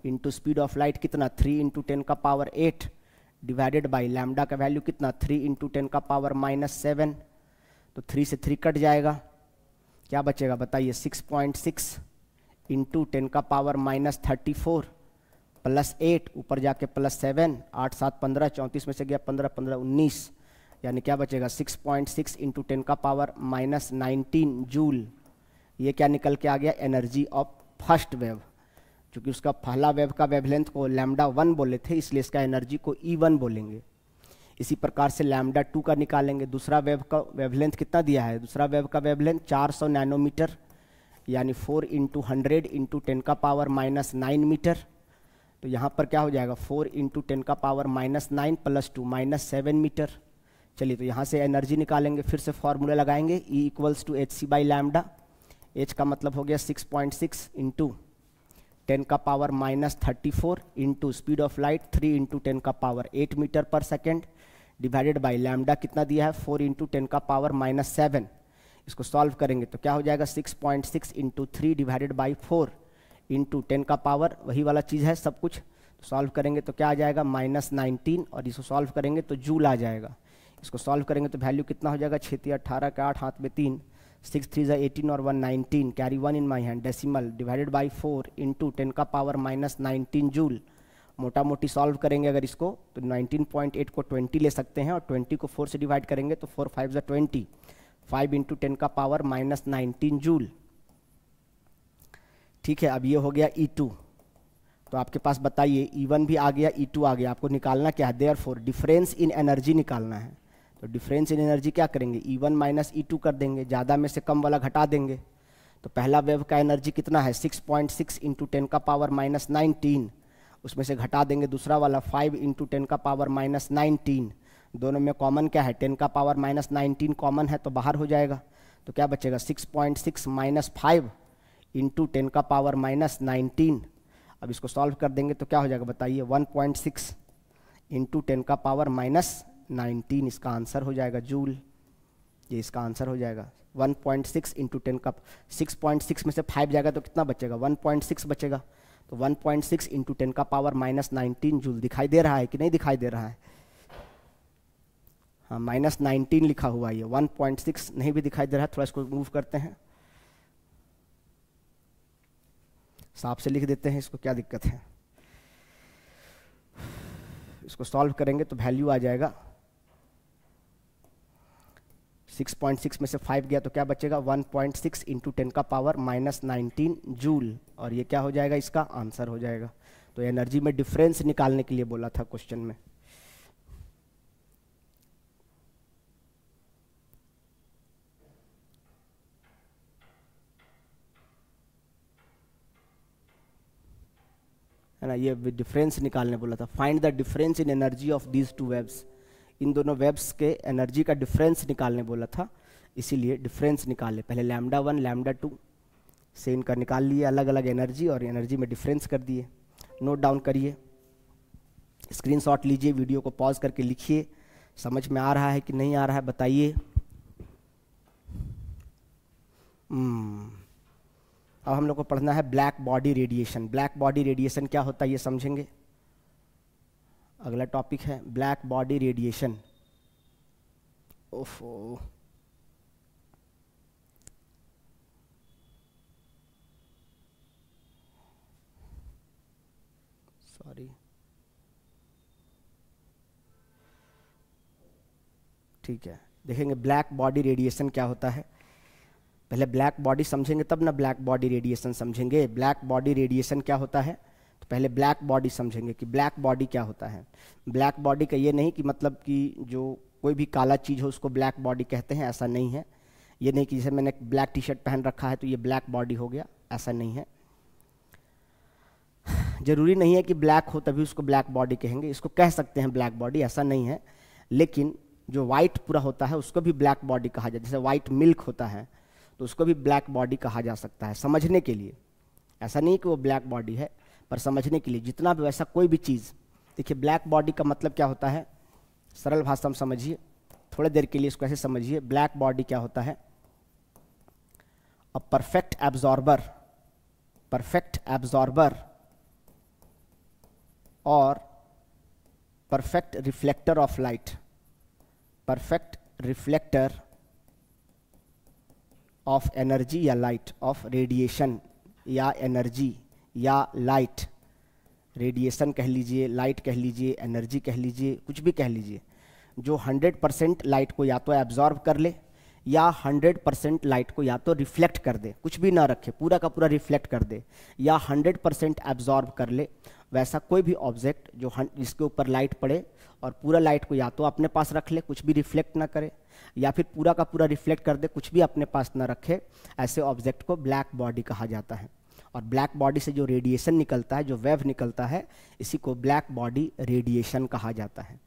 into speed of light कितना 3 × 10 का पावर 8 डिवाइडेड बाई लैम्डा का वैल्यू कितना 3 × 10 का पावर -7, तो 3 से 3 कट जाएगा, क्या बचेगा बताइए 6.6 × 10 का पावर -34 +8 ऊपर जाके +7, 8 7 15, 34 में से गया 15 15 19, यानी क्या बचेगा 6.6 × 10 का पावर -19 जूल। ये क्या निकल के आ गया, एनर्जी ऑफ फर्स्ट वेव। क्योंकि उसका पहला वेव का वेवलेंथ को λ1 बोले थे इसलिए इसका एनर्जी को E1 बोलेंगे। इसी प्रकार से λ2 का निकालेंगे, दूसरा वेव का वेवलेंथ कितना दिया है, दूसरा वेव का वेवलेंथ 400 नैनोमीटर, यानी 4 × 100 × 10 का पावर -9 मीटर। तो यहाँ पर क्या हो जाएगा 4 × 10 का पावर -9 + 2 -7 मीटर। चलिए तो यहाँ से एनर्जी निकालेंगे, फिर से फॉर्मूला लगाएंगे, E equals to h c by lambda. H का मतलब हो गया 6.6 × 10 का power -34 into speed of light 3 × 10 का power 8 metre per second divided by lambda कितना दिया है 4 × 10 का पावर -7। इसको सॉल्व करेंगे तो क्या हो जाएगा 6.6 × 3 डिवाइडेड बाई 4 इंटू 10 का पावर, वही वाला चीज़ है सब कुछ। तो सॉल्व करेंगे तो क्या आ जाएगा -19 और इसको सॉल्व करेंगे तो जूल आ जाएगा। इसको सॉल्व करेंगे तो वैल्यू कितना हो जाएगा 6 × 18 का 8 हाथ में 3, 6 3 18 और 1 19, carry 1 in my hand, decimal divided by 4 into 10 का पावर -19 जूल। मोटा मोटी सॉल्व करेंगे अगर इसको तो 19.8 को 20 ले सकते हैं और 20 को 4 से डिवाइड करेंगे तो 4 5 20, 5 इंटू 10 का पावर -19 जूल। ठीक है, अब ये हो गया E2, तो आपके पास बताइए E1 भी आ गया, E2 आ गया, आपको निकालना क्या है, देयरफॉर डिफरेंस इन एनर्जी निकालना है। तो डिफरेंस इन एनर्जी क्या करेंगे, E1 - E2 कर देंगे, ज़्यादा में से कम वाला घटा देंगे। तो पहला वेव का एनर्जी कितना है 6.6 इंटू 10 का पावर -19, उसमें से घटा देंगे दूसरा वाला 5 इंटू 10 का पावर -19, दोनों में कॉमन क्या है 10 का पावर -19 कॉमन है तो बाहर हो जाएगा। तो क्या बचेगा 6.6 - 5 इंटू 10 का पावर -19। अब इसको सॉल्व कर देंगे तो क्या हो जाएगा बताइए 1.6 इंटू 10 का पावर -19, इसका आंसर हो जाएगा जूल। ये इसका आंसर हो जाएगा 1.6 इंटू 10 का 6.6 में से 5 जाएगा तो कितना बचेगा 1.6 बचेगा। तो 1.6 इंटू 10 का पावर -19 जूल। दिखाई दे रहा है कि नहीं दिखाई दे रहा है, हाँ -19 लिखा हुआ है, ये 1.6 नहीं भी दिखाई दे रहा है, थोड़ा इसको मूव करते हैं, साफ से लिख देते हैं इसको, क्या दिक्कत है। इसको सॉल्व करेंगे तो वैल्यू आ जाएगा 6.6 में से 5 गया तो क्या बचेगा, 1.6 इंटू 10 का पावर -19 जूल, और ये क्या हो जाएगा, इसका आंसर हो जाएगा। तो एनर्जी में डिफरेंस निकालने के लिए बोला था क्वेश्चन में। है ना, ये डिफरेंस निकालने बोला था। Find the difference in energy of these two waves, इन दोनों वेव्स के एनर्जी का डिफरेंस निकालने बोला था, इसीलिए डिफरेंस निकाले। पहले λ1 λ2 से इनका निकाल लिए अलग अलग एनर्जी, और एनर्जी में डिफरेंस कर दिए। नोट डाउन करिए, स्क्रीनशॉट लीजिए, वीडियो को पॉज करके लिखिए, समझ में आ रहा है कि नहीं आ रहा है बताइए। अब हम लोग को पढ़ना है black body radiation. Black body radiation क्या होता है ये समझेंगे, अगला टॉपिक है ब्लैक बॉडी रेडिएशन। ओफो, सॉरी, ठीक है, देखेंगे ब्लैक बॉडी रेडिएशन क्या होता है। पहले ब्लैक बॉडी समझेंगे तब ना ब्लैक बॉडी रेडिएशन समझेंगे। ब्लैक बॉडी रेडिएशन क्या होता है, तो पहले ब्लैक बॉडी समझेंगे कि ब्लैक बॉडी क्या होता है। ब्लैक बॉडी का ये नहीं कि मतलब कि जो कोई भी काला चीज़ हो उसको ब्लैक बॉडी कहते हैं, ऐसा नहीं है। ये नहीं कि जैसे मैंने ब्लैक टी शर्ट पहन रखा है तो ये ब्लैक बॉडी हो गया, ऐसा नहीं है। जरूरी नहीं है कि ब्लैक हो तभी उसको ब्लैक बॉडी कहेंगे, इसको कह सकते हैं ब्लैक बॉडी, ऐसा नहीं है। लेकिन जो वाइट पूरा होता है उसको भी ब्लैक बॉडी कहा जाता है। जैसे वाइट मिल्क होता है तो उसको भी ब्लैक बॉडी कहा जा सकता है, समझने के लिए। ऐसा नहीं कि वो ब्लैक बॉडी है, पर समझने के लिए जितना भी वैसा कोई भी चीज़। देखिए ब्लैक बॉडी का मतलब क्या होता है, सरल भाषा में समझिए, थोड़ी देर के लिए इसको ऐसे समझिए। ब्लैक बॉडी क्या होता है, a perfect absorber, perfect absorber और perfect reflector of light, perfect reflector of energy या लाइट, ऑफ रेडिएशन या एनर्जी या लाइट। रेडिएशन कह लीजिए, लाइट कह लीजिए, एनर्जी कह लीजिए, कुछ भी कह लीजिए, जो 100% लाइट को या तो एब्जॉर्ब कर ले या 100% लाइट को या तो रिफ्लेक्ट कर दे, कुछ भी ना रखे, पूरा का पूरा रिफ्लेक्ट कर दे, या 100% एब्जॉर्ब कर ले। वैसा कोई भी ऑब्जेक्ट जो जिसके ऊपर लाइट पड़े और पूरा लाइट को या तो अपने पास रख ले, कुछ भी रिफ्लेक्ट ना करे, या फिर पूरा का पूरा रिफ्लेक्ट कर दे, कुछ भी अपने पास ना रखे, ऐसे ऑब्जेक्ट को ब्लैक बॉडी कहा जाता है। और ब्लैक बॉडी से जो रेडिएशन निकलता है, जो वेव निकलता है, इसी को ब्लैक बॉडी रेडिएशन कहा जाता है।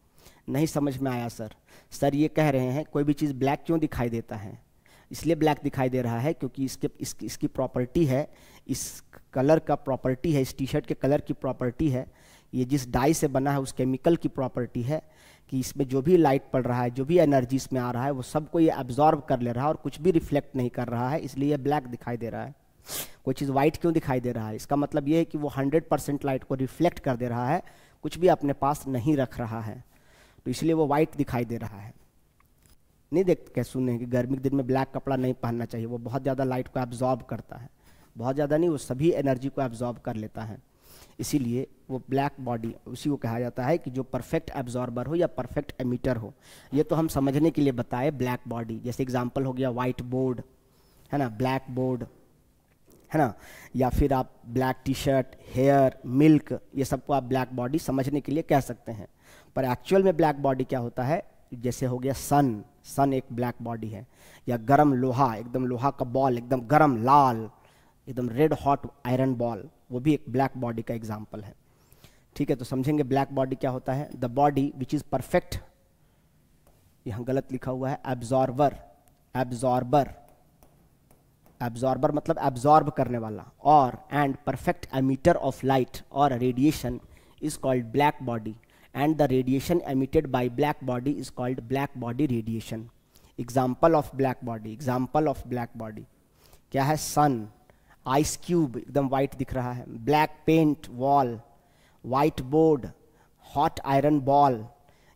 नहीं समझ में आया सर? सर ये कह रहे हैं कोई भी चीज़ ब्लैक क्यों दिखाई देता है, इसलिए ब्लैक दिखाई दे रहा है क्योंकि इसकी प्रॉपर्टी है, इस कलर का प्रॉपर्टी है, इस टी शर्ट के कलर की प्रॉपर्टी है, ये जिस डाई से बना है उस केमिकल की प्रॉपर्टी है कि इसमें जो भी लाइट पड़ रहा है, जो भी एनर्जी इसमें आ रहा है, वो सबको ये एब्जॉर्ब कर ले रहा है और कुछ भी रिफ्लेक्ट नहीं कर रहा है, इसलिए ये ब्लैक दिखाई दे रहा है। कोई चीज़ वाइट क्यों दिखाई दे रहा है, इसका मतलब ये है कि वो 100% लाइट को रिफ्लेक्ट कर दे रहा है, कुछ भी अपने पास नहीं रख रहा है, तो इसलिए वो वाइट दिखाई दे रहा है। नहीं देख के सुने कि गर्मी के दिन में ब्लैक कपड़ा नहीं पहनना चाहिए, वो बहुत ज़्यादा लाइट को एब्जॉर्ब करता है, बहुत ज़्यादा नहीं, वो सभी एनर्जी को एब्जॉर्ब कर लेता है, इसीलिए वो ब्लैक बॉडी उसी को कहा जाता है कि जो परफेक्ट एब्जॉर्बर हो या परफेक्ट एमिटर हो। ये तो हम समझने के लिए बताए ब्लैक बॉडी, जैसे एग्जांपल हो गया वाइट बोर्ड, है ना, ब्लैक बोर्ड, है ना, या फिर आप black T shirt, hair, milk, ये सबको आप ब्लैक बॉडी समझने के लिए कह सकते हैं। पर एक्चुअल में ब्लैक बॉडी क्या होता है, जैसे हो गया सन, सन एक ब्लैक बॉडी है, या गरम लोहा, एकदम लोहा का बॉल, एकदम गरम लाल, एकदम रेड हॉट आयरन बॉल, वो भी एक ब्लैक बॉडी का एग्जाम्पल है। ठीक है, तो समझेंगे ब्लैक बॉडी क्या होता है। The body which is perfect, यहाँ गलत लिखा हुआ है, एब्जॉर्बर, एब्जॉर्बर, एब्जॉर्बर मतलब एब्जॉर्ब करने वाला, और and perfect emitter of light और radiation is called black body, and the radiation emitted by black body is called black body radiation. Example of black body, example of black body क्या है, sun, ice cube एकदम white दिख रहा है, black paint wall, white board, hot iron ball,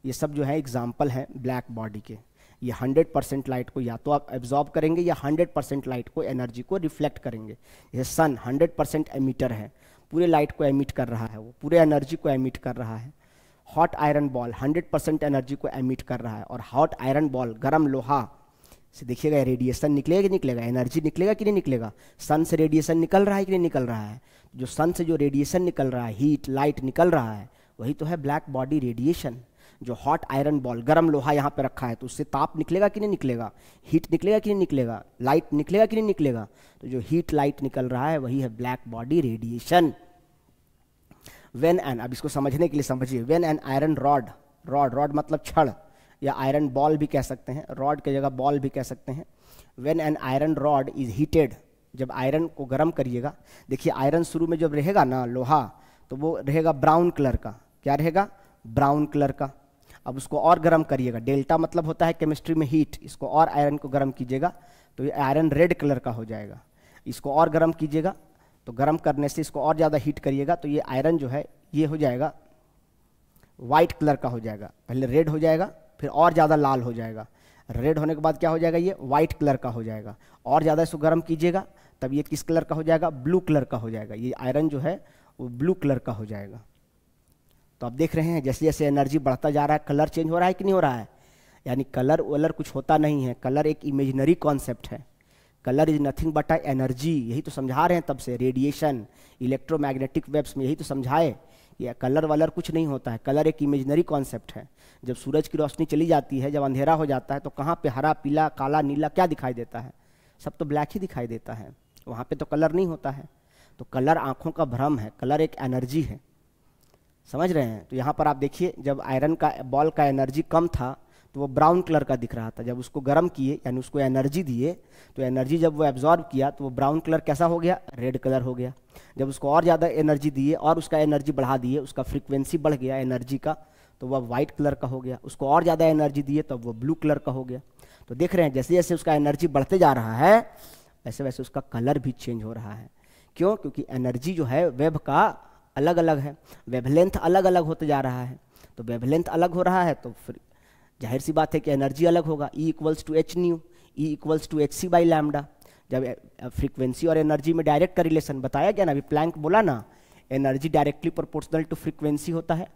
ये सब जो है example है black body के। ये 100% लाइट को या तो आप एब्जॉर्ब करेंगे या 100% लाइट को, एनर्जी को रिफ्लेक्ट करेंगे। ये सन 100% एमिटर है, पूरे लाइट को एमिट कर रहा है, वो पूरे एनर्जी को एमिट कर रहा है। हॉट आयरन बॉल 100% एनर्जी को एमिट कर रहा है, और हॉट आयरन बॉल, गरम लोहा, देखिएगा रेडिएशन निकलेगा कि निकलेगा, एनर्जी निकलेगा कि नहीं निकलेगा, सन से रेडिएशन निकल रहा है कि नहीं निकल रहा है। जो सन से जो रेडिएशन निकल रहा है, हीट लाइट निकल रहा है, वही तो है ब्लैक बॉडी रेडिएशन। जो हॉट आयरन बॉल, गर्म लोहा यहाँ पे रखा है, तो उससे ताप निकलेगा कि नहीं निकलेगा, हीट निकलेगा कि नहीं निकलेगा, लाइट निकलेगा कि नहीं निकलेगा। तो जो हीट लाइट निकल रहा है वही है black body radiation. When an, अब इसको समझने के लिए समझिए, when an iron rod, rod मतलब छड़, या आयरन बॉल भी कह सकते हैं, रॉड की जगह बॉल भी कह सकते हैं। When an iron rod is heated, जब आयरन को गर्म करिएगा, देखिए आयरन शुरू में जब रहेगा ना लोहा, तो वो रहेगा ब्राउन कलर का, क्या रहेगा, ब्राउन कलर का। अब उसको और गर्म करिएगा, डेल्टा मतलब होता है केमिस्ट्री में हीट, इसको और आयरन को गर्म कीजिएगा तो ये आयरन रेड कलर का हो जाएगा। इसको और गर्म कीजिएगा, तो गर्म करने से इसको और ज़्यादा हीट करिएगा तो ये आयरन जो है ये हो जाएगा वाइट कलर का हो जाएगा। पहले रेड हो जाएगा, फिर और ज़्यादा लाल हो जाएगा, रेड होने के बाद क्या हो जाएगा, ये वाइट कलर का हो जाएगा। और ज़्यादा इसको गर्म कीजिएगा तब ये किस कलर का हो जाएगा, ब्लू कलर का हो जाएगा। ये आयरन जो है वो ब्लू कलर का हो जाएगा। तो आप देख रहे हैं जैसे जैसे एनर्जी बढ़ता जा रहा है कलर चेंज हो रहा है कि नहीं हो रहा है। यानी कलर वलर कुछ होता नहीं है, कलर एक इमेजिनरी कॉन्सेप्ट है। Colour is nothing but a energy, यही तो समझा रहे हैं तब से, रेडिएशन इलेक्ट्रोमैग्नेटिक वेव्स में यही तो समझाए, ये कलर वलर कुछ नहीं होता है, कलर एक इमेजिनरी कॉन्सेप्ट है। जब सूरज की रोशनी चली जाती है, जब अंधेरा हो जाता है, तो कहाँ पे हरा पीला काला नीला क्या दिखाई देता है, सब तो ब्लैक ही दिखाई देता है, वहाँ पे तो कलर नहीं होता है। तो कलर आँखों का भ्रम है, कलर एक एनर्जी है, समझ रहे हैं। तो यहाँ पर आप देखिए जब आयरन का बॉल का एनर्जी कम था तो वो ब्राउन कलर का दिख रहा था, जब उसको गर्म किए यानी उसको एनर्जी दिए तो एनर्जी जब वो एब्जॉर्ब किया तो वो ब्राउन कलर कैसा हो गया, रेड कलर हो गया। जब उसको और ज़्यादा एनर्जी दिए और उसका एनर्जी बढ़ा दिए, उसका फ्रीक्वेंसी बढ़ गया एनर्जी का, तो वह वाइट कलर का हो गया। उसको और ज़्यादा एनर्जी दिए तब वो ब्लू कलर का हो गया। तो देख रहे हैं जैसे जैसे उसका एनर्जी बढ़ते जा रहा है वैसे वैसे उसका कलर भी चेंज हो रहा है। क्यों, क्योंकि एनर्जी जो है वेव का अलग अलग है, वेवलेंथ अलग अलग होते जा रहा है। तो वेवलेंथ अलग हो रहा है तो फिर जाहिर सी बात है कि एनर्जी अलग होगा। E equals to h nu, E equals to HC by lambda. जब फ्रीक्वेंसी और एनर्जी में डायरेक्ट का रिलेशन बताया गया ना, अभी प्लैंक बोला ना, energy directly proportional to frequency होता है।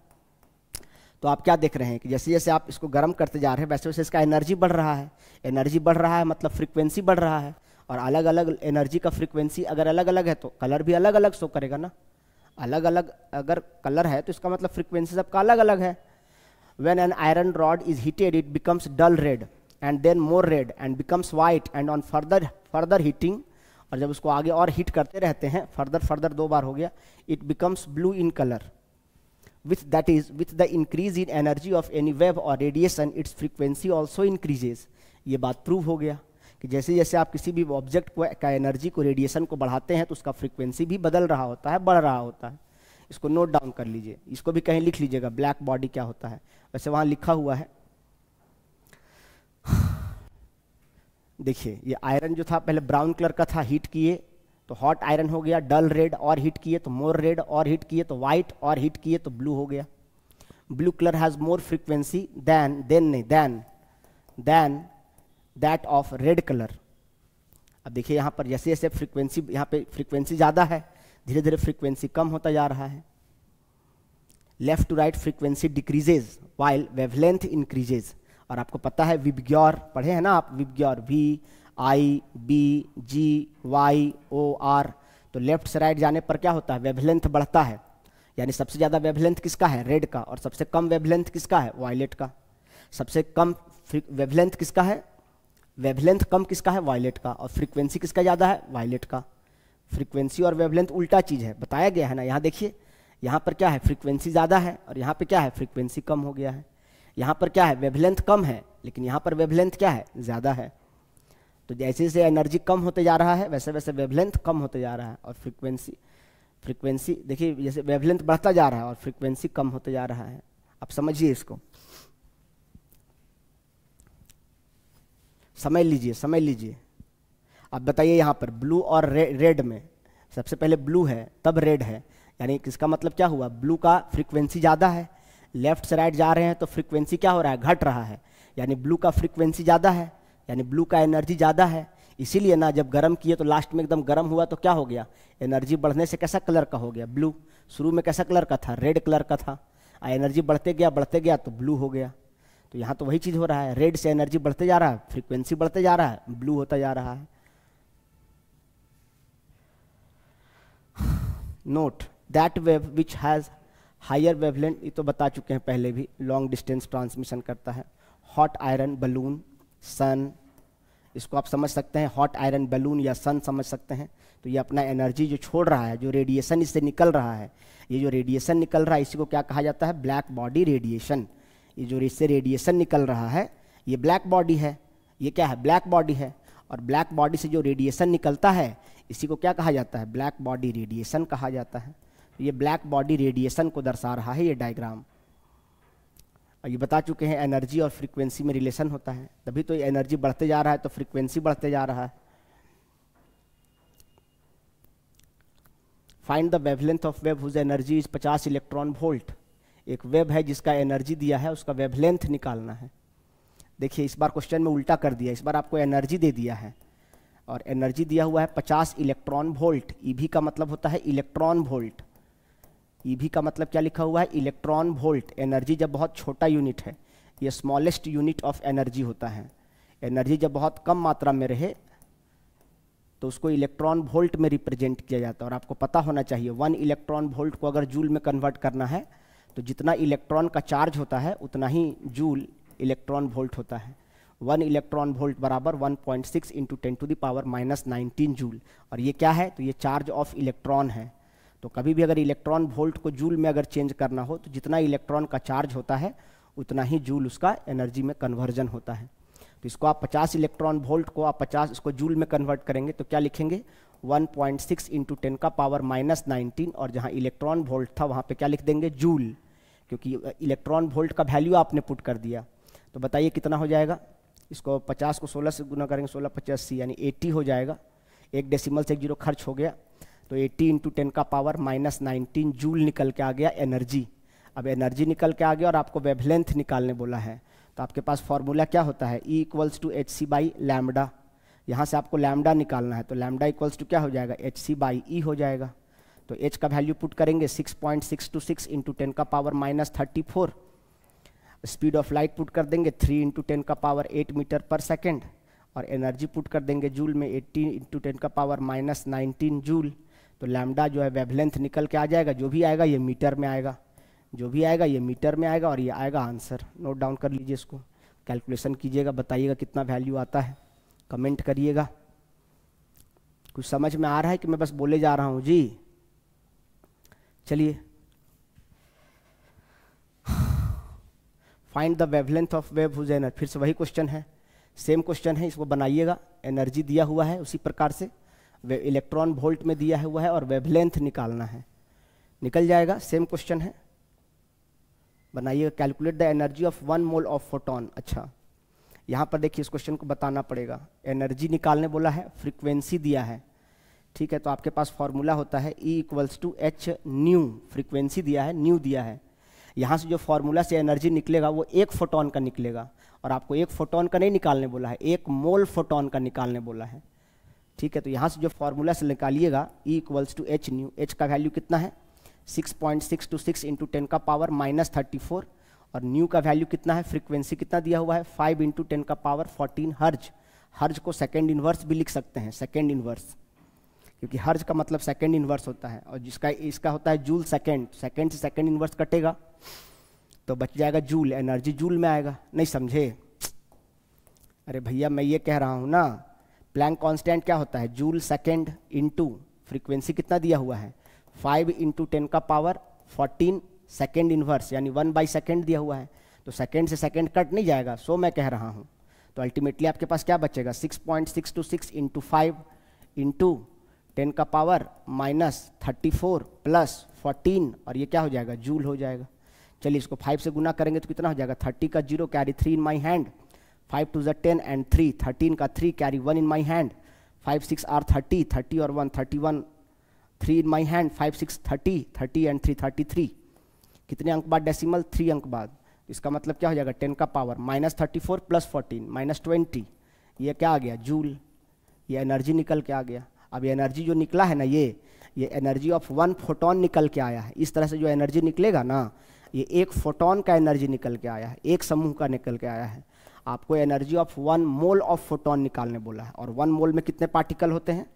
तो आप क्या देख रहे हैं कि जैसे जैसे आप इसको गर्म करते जा रहे हैं वैसे वैसे इसका एनर्जी बढ़ रहा है। एनर्जी बढ़ रहा है मतलब फ्रीक्वेंसी बढ़ रहा है, और अलग अलग एनर्जी का फ्रीक्वेंसी अगर अलग अलग है तो कलर भी अलग अलग शो करेगा ना। अलग अलग अगर कलर है तो इसका मतलब फ्रीक्वेंसी सबका अलग अलग है। When an iron rod is heated, it becomes dull red and then more red and becomes white and on further heating, और जब उसको आगे और हीट करते रहते हैं, फर्दर 2 बार हो गया, it becomes blue in color. With the increase in energy of any wave or radiation, its frequency also increases. ये बात प्रूव हो गया कि जैसे जैसे आप किसी भी ऑब्जेक्ट को का एनर्जी को रेडिएशन को बढ़ाते हैं तो उसका फ्रीक्वेंसी भी बदल रहा होता है, बढ़ रहा होता है। इसको नोट डाउन कर लीजिए, इसको भी कहीं लिख लीजिएगा ब्लैक बॉडी क्या होता है, वैसे वहाँ लिखा हुआ है। देखिए ये आयरन जो था पहले ब्राउन कलर का था, हीट किए तो हॉट आयरन हो गया डल रेड, और हीट किए तो मोर रेड, और हीट किए तो वाइट, और हीट किए तो ब्लू हो गया। Blue colour has more frequency than that of red colour. अब देखिए यहाँ पर जैसे जैसे फ्रीक्वेंसी, यहाँ पे फ्रीक्वेंसी ज़्यादा है, धीरे धीरे फ्रीक्वेंसी कम होता जा रहा है। Left to right frequency decreases while wavelength increases. और आपको पता है विबग्योर पढ़े हैं ना आप, विबग्योर VIBGYOR। तो लेफ्ट से राइट जाने पर क्या होता है, वेवलेंथ बढ़ता है। यानी सबसे ज़्यादा वेवलेंथ किसका है, रेड का, और सबसे कम वेवलेंथ किसका है, वायलेट का। सबसे कम वेवलेंथ किसका है, वेवलेंथ कम किसका है, वायलेट का। और फ्रीक्वेंसी किसका ज़्यादा है, वायलेट का। फ्रीक्वेंसी और वेवलेंथ उल्टा चीज़ है, बताया गया है ना। यहाँ देखिए यहाँ पर क्या है, फ्रीक्वेंसी ज़्यादा है, और यहाँ पे क्या है, फ्रीक्वेंसी कम हो गया है। यहाँ पर क्या है, वेवलेंथ कम है, लेकिन यहाँ पर वेवलेंथ क्या है, ज़्यादा है। तो जैसे जैसे एनर्जी कम होते जा रहा है वैसे वैसे वेवलेंथ कम होते जा रहा है, और फ्रीक्वेंसी देखिए जैसे वेवलेंथ बढ़ता जा रहा है और फ्रीक्वेंसी कम होते जा रहा है। आप समझिए इसको, समझ लीजिए। अब बताइए यहाँ पर ब्लू और रेड में सबसे पहले ब्लू है तब रेड है, यानी इसका मतलब क्या हुआ, ब्लू का फ्रीक्वेंसी ज़्यादा है। लेफ्ट से राइट जा रहे हैं तो फ्रीक्वेंसी क्या हो रहा है, घट रहा है। यानी ब्लू का फ्रीक्वेंसी ज़्यादा है, यानी ब्लू का एनर्जी ज़्यादा है। इसीलिए ना जब गर्म किए तो लास्ट में एकदम गर्म हुआ तो क्या हो गया, एनर्जी बढ़ने से कैसा कलर का हो गया, ब्लू। शुरू में कैसा कलर का था, रेड कलर का था। एनर्जी बढ़ते गया तो ब्लू हो गया। तो यहाँ तो वही चीज़ हो रहा है, रेड से एनर्जी बढ़ते जा रहा है, फ्रीक्वेंसी बढ़ते जा रहा है, ब्लू होता जा रहा है। Note that wave which has higher wavelength, ये तो बता चुके हैं पहले भी, लॉन्ग डिस्टेंस ट्रांसमिशन करता है। हॉट आयरन बलून, सन, इसको आप समझ सकते हैं, हॉट आयरन बलून या सन समझ सकते हैं। तो ये अपना एनर्जी जो छोड़ रहा है, जो रेडिएशन इससे निकल रहा है, ये जो रेडिएशन निकल रहा है इसी को क्या कहा जाता है, ब्लैक बॉडी रेडिएशन। ये जो इससे रेडिएशन निकल रहा है ये ब्लैक बॉडी है, ये क्या है, ब्लैक बॉडी है। और ब्लैक बॉडी से जो रेडिएशन निकलता है इसी को क्या कहा जाता है, ब्लैक बॉडी रेडिएशन कहा जाता है। तो ये ब्लैक बॉडी रेडिएशन को दर्शा रहा है ये डायग्राम। और ये बता चुके हैं एनर्जी और फ्रीक्वेंसी में रिलेशन होता है, तभी तो ये एनर्जी बढ़ते जा रहा है तो फ्रीक्वेंसी बढ़ते जा रहा है। Find the wavelength of wave whose energy is 50 electron volt. एक वेव है जिसका एनर्जी दिया है, उसका वेवलेंथ निकालना है। देखिए इस बार क्वेश्चन में उल्टा कर दिया, इस बार आपको एनर्जी दे दिया है और एनर्जी दिया हुआ है 50 इलेक्ट्रॉन वोल्ट। ईवी का मतलब होता है इलेक्ट्रॉन वोल्ट, ईवी का मतलब क्या लिखा हुआ है, इलेक्ट्रॉन वोल्ट। एनर्जी जब बहुत छोटा यूनिट है, ये स्मॉलेस्ट यूनिट ऑफ एनर्जी होता है। एनर्जी जब बहुत कम मात्रा में रहे तो उसको इलेक्ट्रॉन वोल्ट में रिप्रेजेंट किया जाता है। और आपको पता होना चाहिए 1 इलेक्ट्रॉन वोल्ट को अगर जूल में कन्वर्ट करना है तो जितना इलेक्ट्रॉन का चार्ज होता है उतना ही जूल इलेक्ट्रॉन वोल्ट होता है। 1 इलेक्ट्रॉन वोल्ट बराबर 1.6 इंटू 10⁻⁻⁹ जूल। और ये क्या है, तो ये चार्ज ऑफ इलेक्ट्रॉन है। तो कभी भी अगर इलेक्ट्रॉन वोल्ट को जूल में अगर चेंज करना हो तो जितना इलेक्ट्रॉन का चार्ज होता है उतना ही जूल उसका एनर्जी में कन्वर्जन होता है। तो इसको आप 50 इलेक्ट्रॉन वोल्ट को आप 50 इसको जूल में कन्वर्ट करेंगे तो क्या लिखेंगे, 1.6 इंटू 10⁻⁻⁹। और जहाँ इलेक्ट्रॉन वोल्ट था वहाँ पे क्या लिख देंगे, जूल, क्योंकि इलेक्ट्रॉन वोल्ट का वैल्यू आपने पुट कर दिया। तो बताइए कितना हो जाएगा, इसको 50 को 16 से गुना करेंगे, 16 × 80 यानी 80 हो जाएगा। एक डेसिमल से एक जीरो खर्च हो गया तो 80 इंटू 10⁻⁻⁹ जूल निकल के आ गया एनर्जी। अब एनर्जी निकल के आ गया और आपको वेवलेंथ निकालने बोला है, तो आपके पास फॉर्मूला क्या होता है, E = hc/λ। यहाँ से आपको लैम्डा निकालना है तो लैम्डा = क्या हो जाएगा, hc/E हो जाएगा। तो h का वैल्यू पुट करेंगे 6.626 into 10⁻⁻34। Speed of light put कर देंगे 3 इंटू 10⁸ मीटर पर सेकेंड। और एनर्जी पुट कर देंगे जूल में 80 इंटू 10⁻⁻⁹ जूल। तो लैम्डा जो है वेवलेंथ निकल के आ जाएगा, जो भी आएगा ये मीटर में आएगा, जो भी आएगा ये मीटर में आएगा और ये आएगा आंसर। नोट डाउन कर लीजिए, इसको कैलकुलेशन कीजिएगा, बताइएगा कितना वैल्यू आता है, कमेंट करिएगा। कुछ समझ में आ रहा है कि मैं बस बोले जा रहा हूँ जी। चलिए, find the wavelength of wave whose energy, फिर से वही क्वेश्चन है, सेम क्वेश्चन है, इसको बनाइएगा। एनर्जी दिया हुआ है उसी प्रकार से, इलेक्ट्रॉन वोल्ट में दिया हुआ है और वेवलेंथ निकालना है, निकल जाएगा। सेम क्वेश्चन है, बनाइएगा। Calculate the energy of 1 mole of photon. अच्छा, यहाँ पर देखिए इस क्वेश्चन को बताना पड़ेगा, एनर्जी निकालने बोला है, फ्रीक्वेंसी दिया है, ठीक है। तो आपके पास फॉर्मूला होता है E = h न्यू, फ्रीक्वेंसी दिया है, न्यू दिया है। यहाँ से जो फॉर्मूला से एनर्जी निकलेगा वो 1 फोटोन का निकलेगा, और आपको 1 फोटोन का नहीं निकालने बोला है, 1 मोल फोटोन का निकालने बोला है, ठीक है। तो यहाँ से जो फॉर्मूला से निकालिएगा E = h न्यू, h का वैल्यू कितना है 6.626 इंटू 10⁻⁻34। और न्यू का वैल्यू कितना है, फ्रीक्वेंसी कितना दिया हुआ है 5 इंटू 10⁻14 हर्ज। हर्ज को सेकेंड इनवर्स भी लिख सकते हैं, सेकेंड इनवर्स, क्योंकि हर्ज का मतलब सेकेंड इनवर्स होता है, और जिसका इसका होता है जूल सेकेंड, सेकेंड से सेकेंड इनवर्स कटेगा तो बच जाएगा जूल, एनर्जी जूल में आएगा। नहीं समझे, अरे भैया मैं ये कह रहा हूँ ना, प्लैंक कांस्टेंट क्या होता है, जूल सेकेंड इंटू फ्रीक्वेंसी कितना दिया हुआ है 5 इंटू 10⁻14 सेकेंड इनवर्स, यानी 1/सेकेंड दिया हुआ है, तो सेकेंड से सेकेंड कट नहीं जाएगा, सो मैं कह रहा हूँ। तो अल्टीमेटली आपके पास क्या बचेगा 6.626 इंटू 5 इंटू 10⁻34 प्लस 14, और ये क्या हो जाएगा, जूल हो जाएगा। चलिए इसको 5 से गुना करेंगे तो कितना हो जाएगा, 30 का 0 carry 3 in my hand, 5 2 = 10 and 3, 13 का 3 carry 1 in my hand, 5 6 are 30, 30 और 1 31, 3 इन माई हैंड, 5 6 30, 30 एंड 3 33। कितने अंक बाद डेसिमल, 3 अंक बाद। इसका मतलब क्या हो जाएगा 10⁻34 प्लस 14 -20, ये क्या आ गया, जूल। ये एनर्जी निकल के आ गया। अब ये एनर्जी जो निकला है ना, ये एनर्जी ऑफ 1 फोटोन निकल के आया है। इस तरह से जो एनर्जी निकलेगा ना, ये एक फोटोन का एनर्जी निकल के आया है, एक समूह का निकल के आया है। आपको energy of 1 mole of photon निकालने बोला है, और 1 मोल में कितने पार्टिकल होते हैं?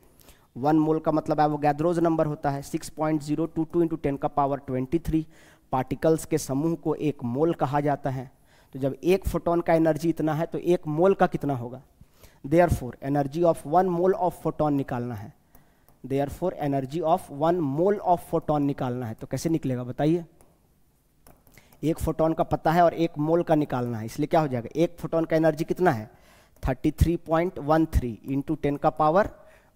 1 मोल का मतलब एवोगैड्रोज नंबर होता है 6.022 इंटू 10 का पावर 23। पार्टिकल्स के समूह को एक मोल कहा जाता है। तो जब एक फोटोन का एनर्जी इतना है तो एक मोल का कितना होगा? Therefore energy of 1 mole of photon निकालना है। Therefore energy of 1 mole of photon निकालना है। तो कैसे निकलेगा बताइए? एक फोटोन का पता है और एक मोल का निकालना है, इसलिए क्या हो जाएगा? एक फोटोन का एनर्जी कितना है? 33.13 इंटू 10 का पावर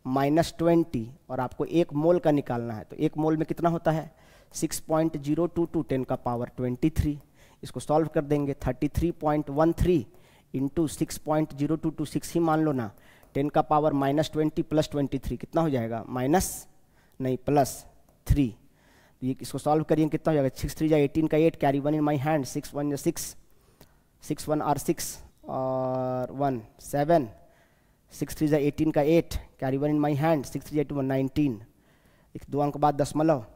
-20, और आपको एक मोल का निकालना है। तो एक मोल में कितना होता है? 6.022 10 का पावर 23। इसको सॉल्व कर देंगे। 33.13 इंटू 6.022, 6 ही मान लो ना, 10 का पावर -20 प्लस 23 कितना हो जाएगा? +3। ये इसको सॉल्व करिए कितना हो जाएगा? 6 3 18 का 8, carry 1 in my hand, 6 1 6, 6 1 are 6 और 1 7, 6 3 18 का 8, कैरी 1 इन माई हैंड, 6 3 8 19, 2 अंक बाद दशमलव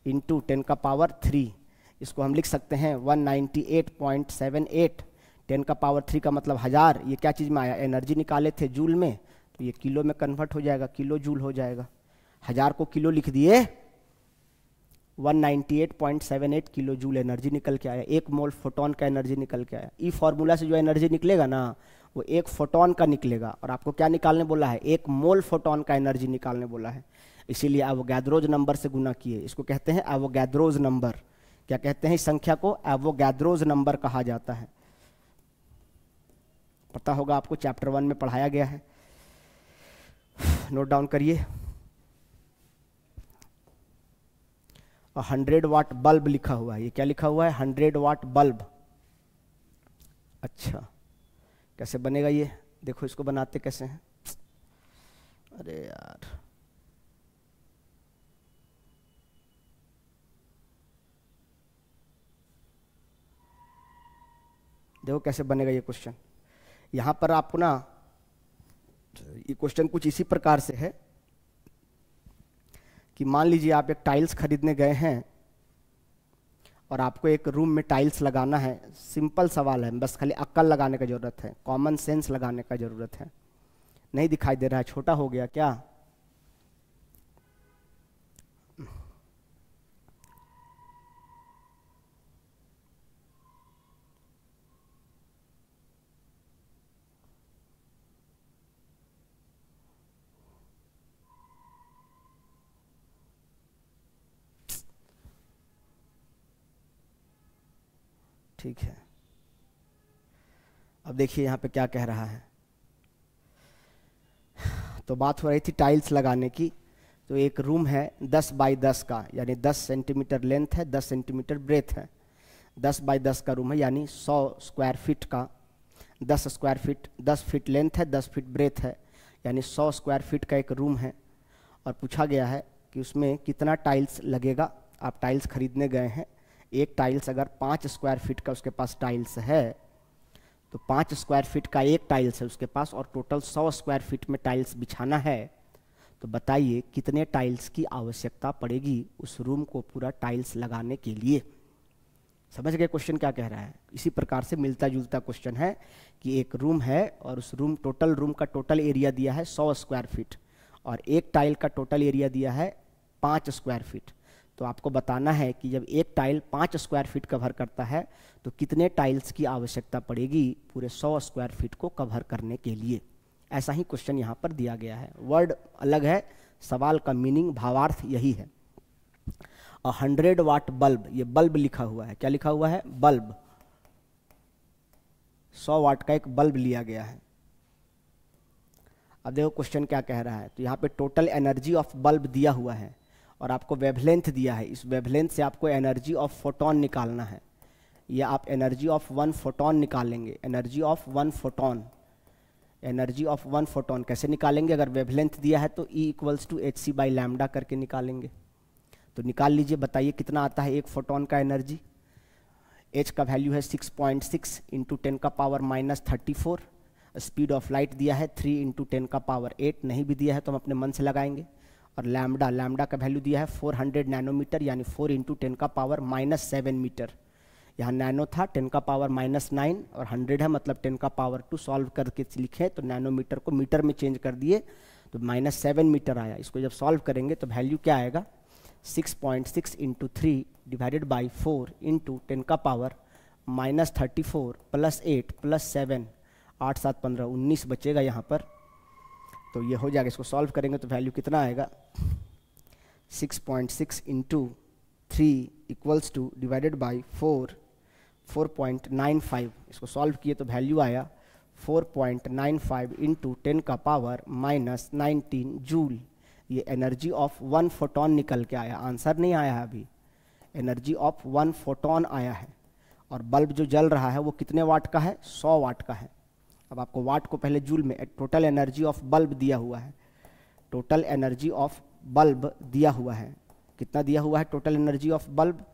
इंटू 10 का पावर 3। इसको हम लिख सकते हैं 198.78। 10 का पावर 3 का मतलब 1000। ये क्या चीज़ में आया? एनर्जी निकाले थे जूल में, तो ये किलो में कन्वर्ट हो जाएगा, किलो जूल हो जाएगा। 1000 को किलो लिख दिए, 198.78 किलो जूल एनर्जी निकल के आया। एक मोल फोटोन का एनर्जी निकल के आया। ई फॉर्मूला से जो एनर्जी निकलेगा ना, वो एक फोटोन का निकलेगा। और आपको क्या निकालने बोला है? एक मोल फोटोन का एनर्जी निकालने बोला है। इसीलिए एवोगैड्रोज नंबर से गुना किए। इसको कहते हैं एवोगैड्रोज नंबर। क्या कहते हैं? इस संख्या को एवोगैड्रोज नंबर कहा जाता है। पता होगा आपको, चैप्टर 1 में पढ़ाया गया है। नोट डाउन करिए। 100 वाट बल्ब लिखा हुआ है। ये क्या लिखा हुआ है? 100 वाट बल्ब। अच्छा, कैसे बनेगा ये? देखो इसको बनाते कैसे हैं। अरे यार, देखो कैसे बनेगा ये क्वेश्चन। यहां पर आपको ना, ये क्वेश्चन कुछ इसी प्रकार से है कि मान लीजिए आप एक टाइल्स खरीदने गए हैं और आपको एक रूम में टाइल्स लगाना है। सिंपल सवाल है, बस खाली अक्ल लगाने का जरूरत है, कॉमन सेंस लगाने का जरूरत है। नहीं दिखाई दे रहा है? छोटा हो गया क्या? ठीक है, अब देखिए यहाँ पे क्या कह रहा है। तो बात हो रही थी टाइल्स लगाने की। तो एक रूम है 10 बाई 10 का, यानी 10 सेंटीमीटर लेंथ है, 10 सेंटीमीटर ब्रेथ है। 10 बाई 10 का रूम है, यानी 100 स्क्वायर फीट का। 10 स्क्वायर फीट, 10 फीट लेंथ है, 10 फीट ब्रेथ है, यानी 100 स्क्वायर फीट का एक रूम है। और पूछा गया है कि उसमें कितना टाइल्स लगेगा। आप टाइल्स खरीदने गए हैं। एक टाइल्स अगर 5 स्क्वायर फीट का उसके पास टाइल्स है, तो 5 स्क्वायर फीट का एक टाइल्स है उसके पास, और टोटल 100 स्क्वायर फीट में टाइल्स बिछाना है। तो बताइए कितने टाइल्स की आवश्यकता पड़ेगी उस रूम को पूरा टाइल्स लगाने के लिए। समझ गए क्वेश्चन क्या कह रहा है? इसी प्रकार से मिलता जुलता क्वेश्चन है कि एक रूम है और उस रूम का टोटल एरिया दिया है 100 स्क्वायर फीट, और एक टाइल का टोटल एरिया दिया है 5 स्क्वायर फीट। तो आपको बताना है कि जब एक टाइल 5 स्क्वायर फीट कवर करता है तो कितने टाइल्स की आवश्यकता पड़ेगी पूरे 100 स्क्वायर फीट को कवर करने के लिए। ऐसा ही क्वेश्चन यहाँ पर दिया गया है। वर्ड अलग है, सवाल का मीनिंग, भावार्थ यही है। 100 वाट बल्ब, ये बल्ब लिखा हुआ है। क्या लिखा हुआ है? बल्ब। 100 वाट का एक बल्ब लिया गया है। अब देखो क्वेश्चन क्या कह रहा है। तो यहाँ पे टोटल एनर्जी ऑफ बल्ब दिया हुआ है और आपको वेवलेंथ दिया है। इस वेवलेंथ से आपको एनर्जी ऑफ फोटोन निकालना है। या आप एनर्जी ऑफ 1 फोटोन निकालेंगे। Energy of 1 photon, energy of 1 photon कैसे निकालेंगे? अगर वेवलेंथ दिया है तो E = hc/λ करके निकालेंगे। तो निकाल लीजिए, बताइए कितना आता है एक फोटोन का एनर्जी। H का वैल्यू है 6.6 इंटू 10 का पावर -34। स्पीड ऑफ लाइट दिया है 3 इंटू 10 का पावर 8। नहीं भी दिया है तो हम अपने मन से लगाएंगे। और लैम्डा का वैल्यू दिया है 400 नैनोमीटर, यानी 4 इंटू 10 का पावर -7 मीटर। यहाँ नैनो था 10 का पावर -9 और 100 है मतलब 10 का पावर 2 सॉल्व करके लिखे तो नैनोमीटर को मीटर में चेंज कर दिए तो -7 मीटर आया। इसको जब सॉल्व करेंगे तो वैल्यू क्या आएगा 6.6 इंटू 3 डिवाइडेड बाई 4 इंटू 10 का पावर -34 प्लस 8 प्लस 7 8 7 15 19 बचेगा यहाँ पर। तो ये हो जाएगा, इसको सॉल्व करेंगे तो वैल्यू कितना आएगा 6.6 into 3 equals two divided by 4.95। इसको सॉल्व किए तो वैल्यू आया 4.95 इंटू 10 का पावर -19 जूल। ये एनर्जी ऑफ 1 फोटोन निकल के आया, आंसर नहीं आया है अभी, एनर्जी ऑफ 1 फोटोन आया है। और बल्ब जो जल रहा है वो कितने वाट का है 100 वाट का है। अब आपको वाट को पहले जूल में, टोटल एनर्जी ऑफ बल्ब दिया हुआ है, टोटल एनर्जी ऑफ बल्ब दिया हुआ है, कितना दिया हुआ है total energy of bulb,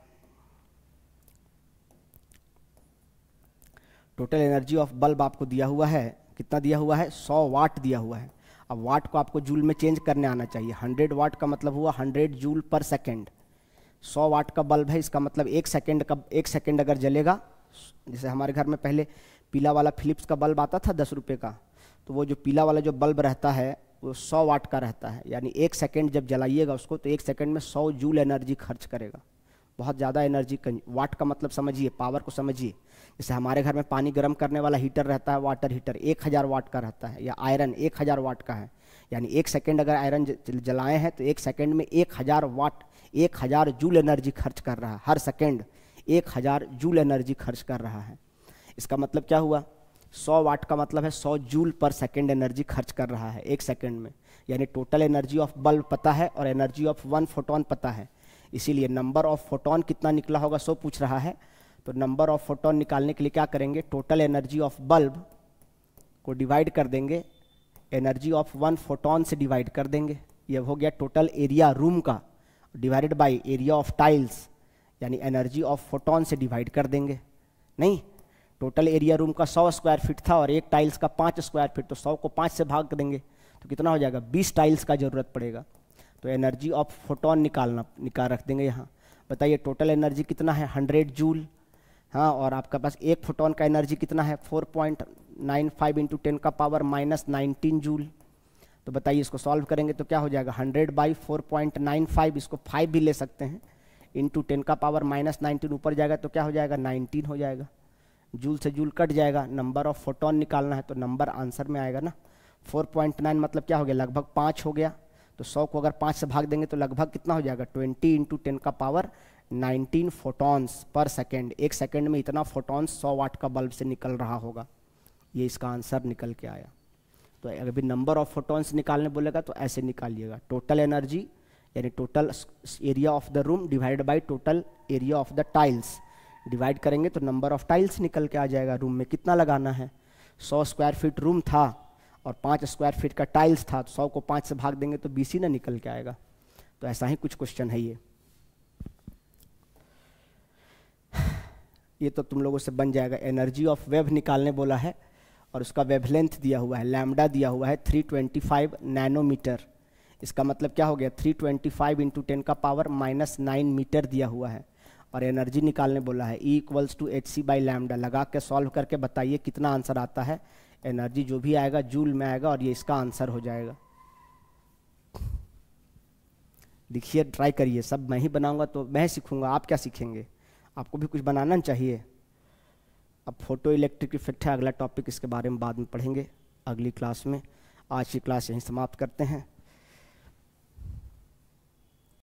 total energy of bulb आपको दिया हुआ है, कितना दिया हुआ है 100 वाट दिया हुआ है। अब वाट को आपको जूल में चेंज करने आना चाहिए, 100 वाट का मतलब हुआ 100 जूल पर सेकेंड। 100 वाट का बल्ब है, इसका मतलब 1 सेकेंड अगर जलेगा, जैसे हमारे घर में पहले पीला वाला फिलिप्स का बल्ब आता था 10 रुपये का, तो वो जो पीला वाला जो बल्ब रहता है वो 100 वाट का रहता है, यानी 1 सेकेंड जब जलाइएगा उसको तो 1 सेकेंड में 100 जूल एनर्जी खर्च करेगा, बहुत ज़्यादा एनर्जी। वाट का मतलब समझिए, पावर को समझिए। जैसे हमारे घर में पानी गर्म करने वाला हीटर रहता है, वाटर हीटर 1000 वाट का रहता है, या आयरन 1000 वाट का है, यानी 1 सेकेंड अगर आयरन जलाए हैं तो 1 सेकेंड में 1000 वाट 1000 जूल एनर्जी खर्च कर रहा है, हर सेकेंड 1000 जूल एनर्जी खर्च कर रहा है। इसका मतलब क्या हुआ 100 वाट का मतलब है 100 जूल पर सेकेंड एनर्जी खर्च कर रहा है 1 सेकेंड में, यानी टोटल एनर्जी ऑफ बल्ब पता है और एनर्जी ऑफ 1 फोटोन पता है। इसीलिए नंबर ऑफ फोटोन कितना निकला होगा 100 पूछ रहा है, तो नंबर ऑफ फोटोन निकालने के लिए क्या करेंगे, टोटल एनर्जी ऑफ बल्ब को डिवाइड कर देंगे, एनर्जी ऑफ 1 फोटोन से डिवाइड कर देंगे। यह हो गया टोटल एरिया रूम का divided by area of tiles, यानी एनर्जी ऑफ फोटोन से डिवाइड कर देंगे। नहीं, टोटल एरिया रूम का 100 स्क्वायर फीट था और एक टाइल्स का 5 स्क्वायर फीट, तो 100 को 5 से भाग देंगे तो कितना हो जाएगा 20 टाइल्स का ज़रूरत पड़ेगा। तो एनर्जी ऑफ फोटोन निकाल रख देंगे यहाँ। बताइए टोटल एनर्जी कितना है 100 जूल, हाँ, और आपका पास एक फोटोन का एनर्जी कितना है 4.95 इंटू 10 का पावर -19 जूल। तो बताइए इसको सॉल्व करेंगे तो क्या हो जाएगा 100 बाई 4.95, इसको 5 भी ले सकते हैं, इंटू 10 का पावर -19 ऊपर जाएगा तो क्या हो जाएगा 19 हो जाएगा, जूल से जूल कट जाएगा। नंबर ऑफ फोटोन निकालना है तो नंबर आंसर में आएगा ना, 4.9 मतलब क्या हो गया लगभग 5 हो गया, तो 100 को अगर 5 से भाग देंगे तो लगभग कितना हो जाएगा 20 इंटू 10 का power 19 photons per second. 1 second में इतना फोटॉन्स 100 वाट का बल्ब से निकल रहा होगा, ये इसका आंसर निकल के आया। तो अगर नंबर ऑफ फोटॉन्स निकालने बोलेगा तो ऐसे निकालिएगा, टोटल एनर्जी यानी total area of the room divide by total area of the tiles, divide करेंगे तो नंबर ऑफ टाइल्स निकल के आ जाएगा। रूम में कितना लगाना है, 100 स्क्वायर फीट रूम था और 5 स्क्वायर फीट का टाइल्स था, तो 100 को 5 से भाग देंगे तो 20 ही ना निकल के आएगा। तो ऐसा ही कुछ क्वेश्चन है ये तो तुम लोगों से बन जाएगा। एनर्जी ऑफ वेव निकालने बोला है और उसका वेवलेंथ दिया हुआ है, लैम्डा दिया हुआ है 325 नैनोमीटर। इसका मतलब क्या हो गया 325 इंटू 10 का पावर -9 मीटर दिया हुआ है। और एनर्जी निकालने बोला है E equals to hc by lambda. लगा के सॉल्व करके बताइए कितना आंसर आता है। एनर्जी जो भी आएगा जूल में आएगा और ये इसका आंसर हो जाएगा। देखिए ट्राई करिए, सब मैं ही बनाऊंगा तो मैं सीखूंगा, आप क्या सीखेंगे, आपको भी कुछ बनाना चाहिए। अब फोटो इलेक्ट्रिक इफेक्ट है अगला टॉपिक, इसके बारे में बाद में पढ़ेंगे अगली क्लास में। आज की क्लास यहीं समाप्त करते हैं।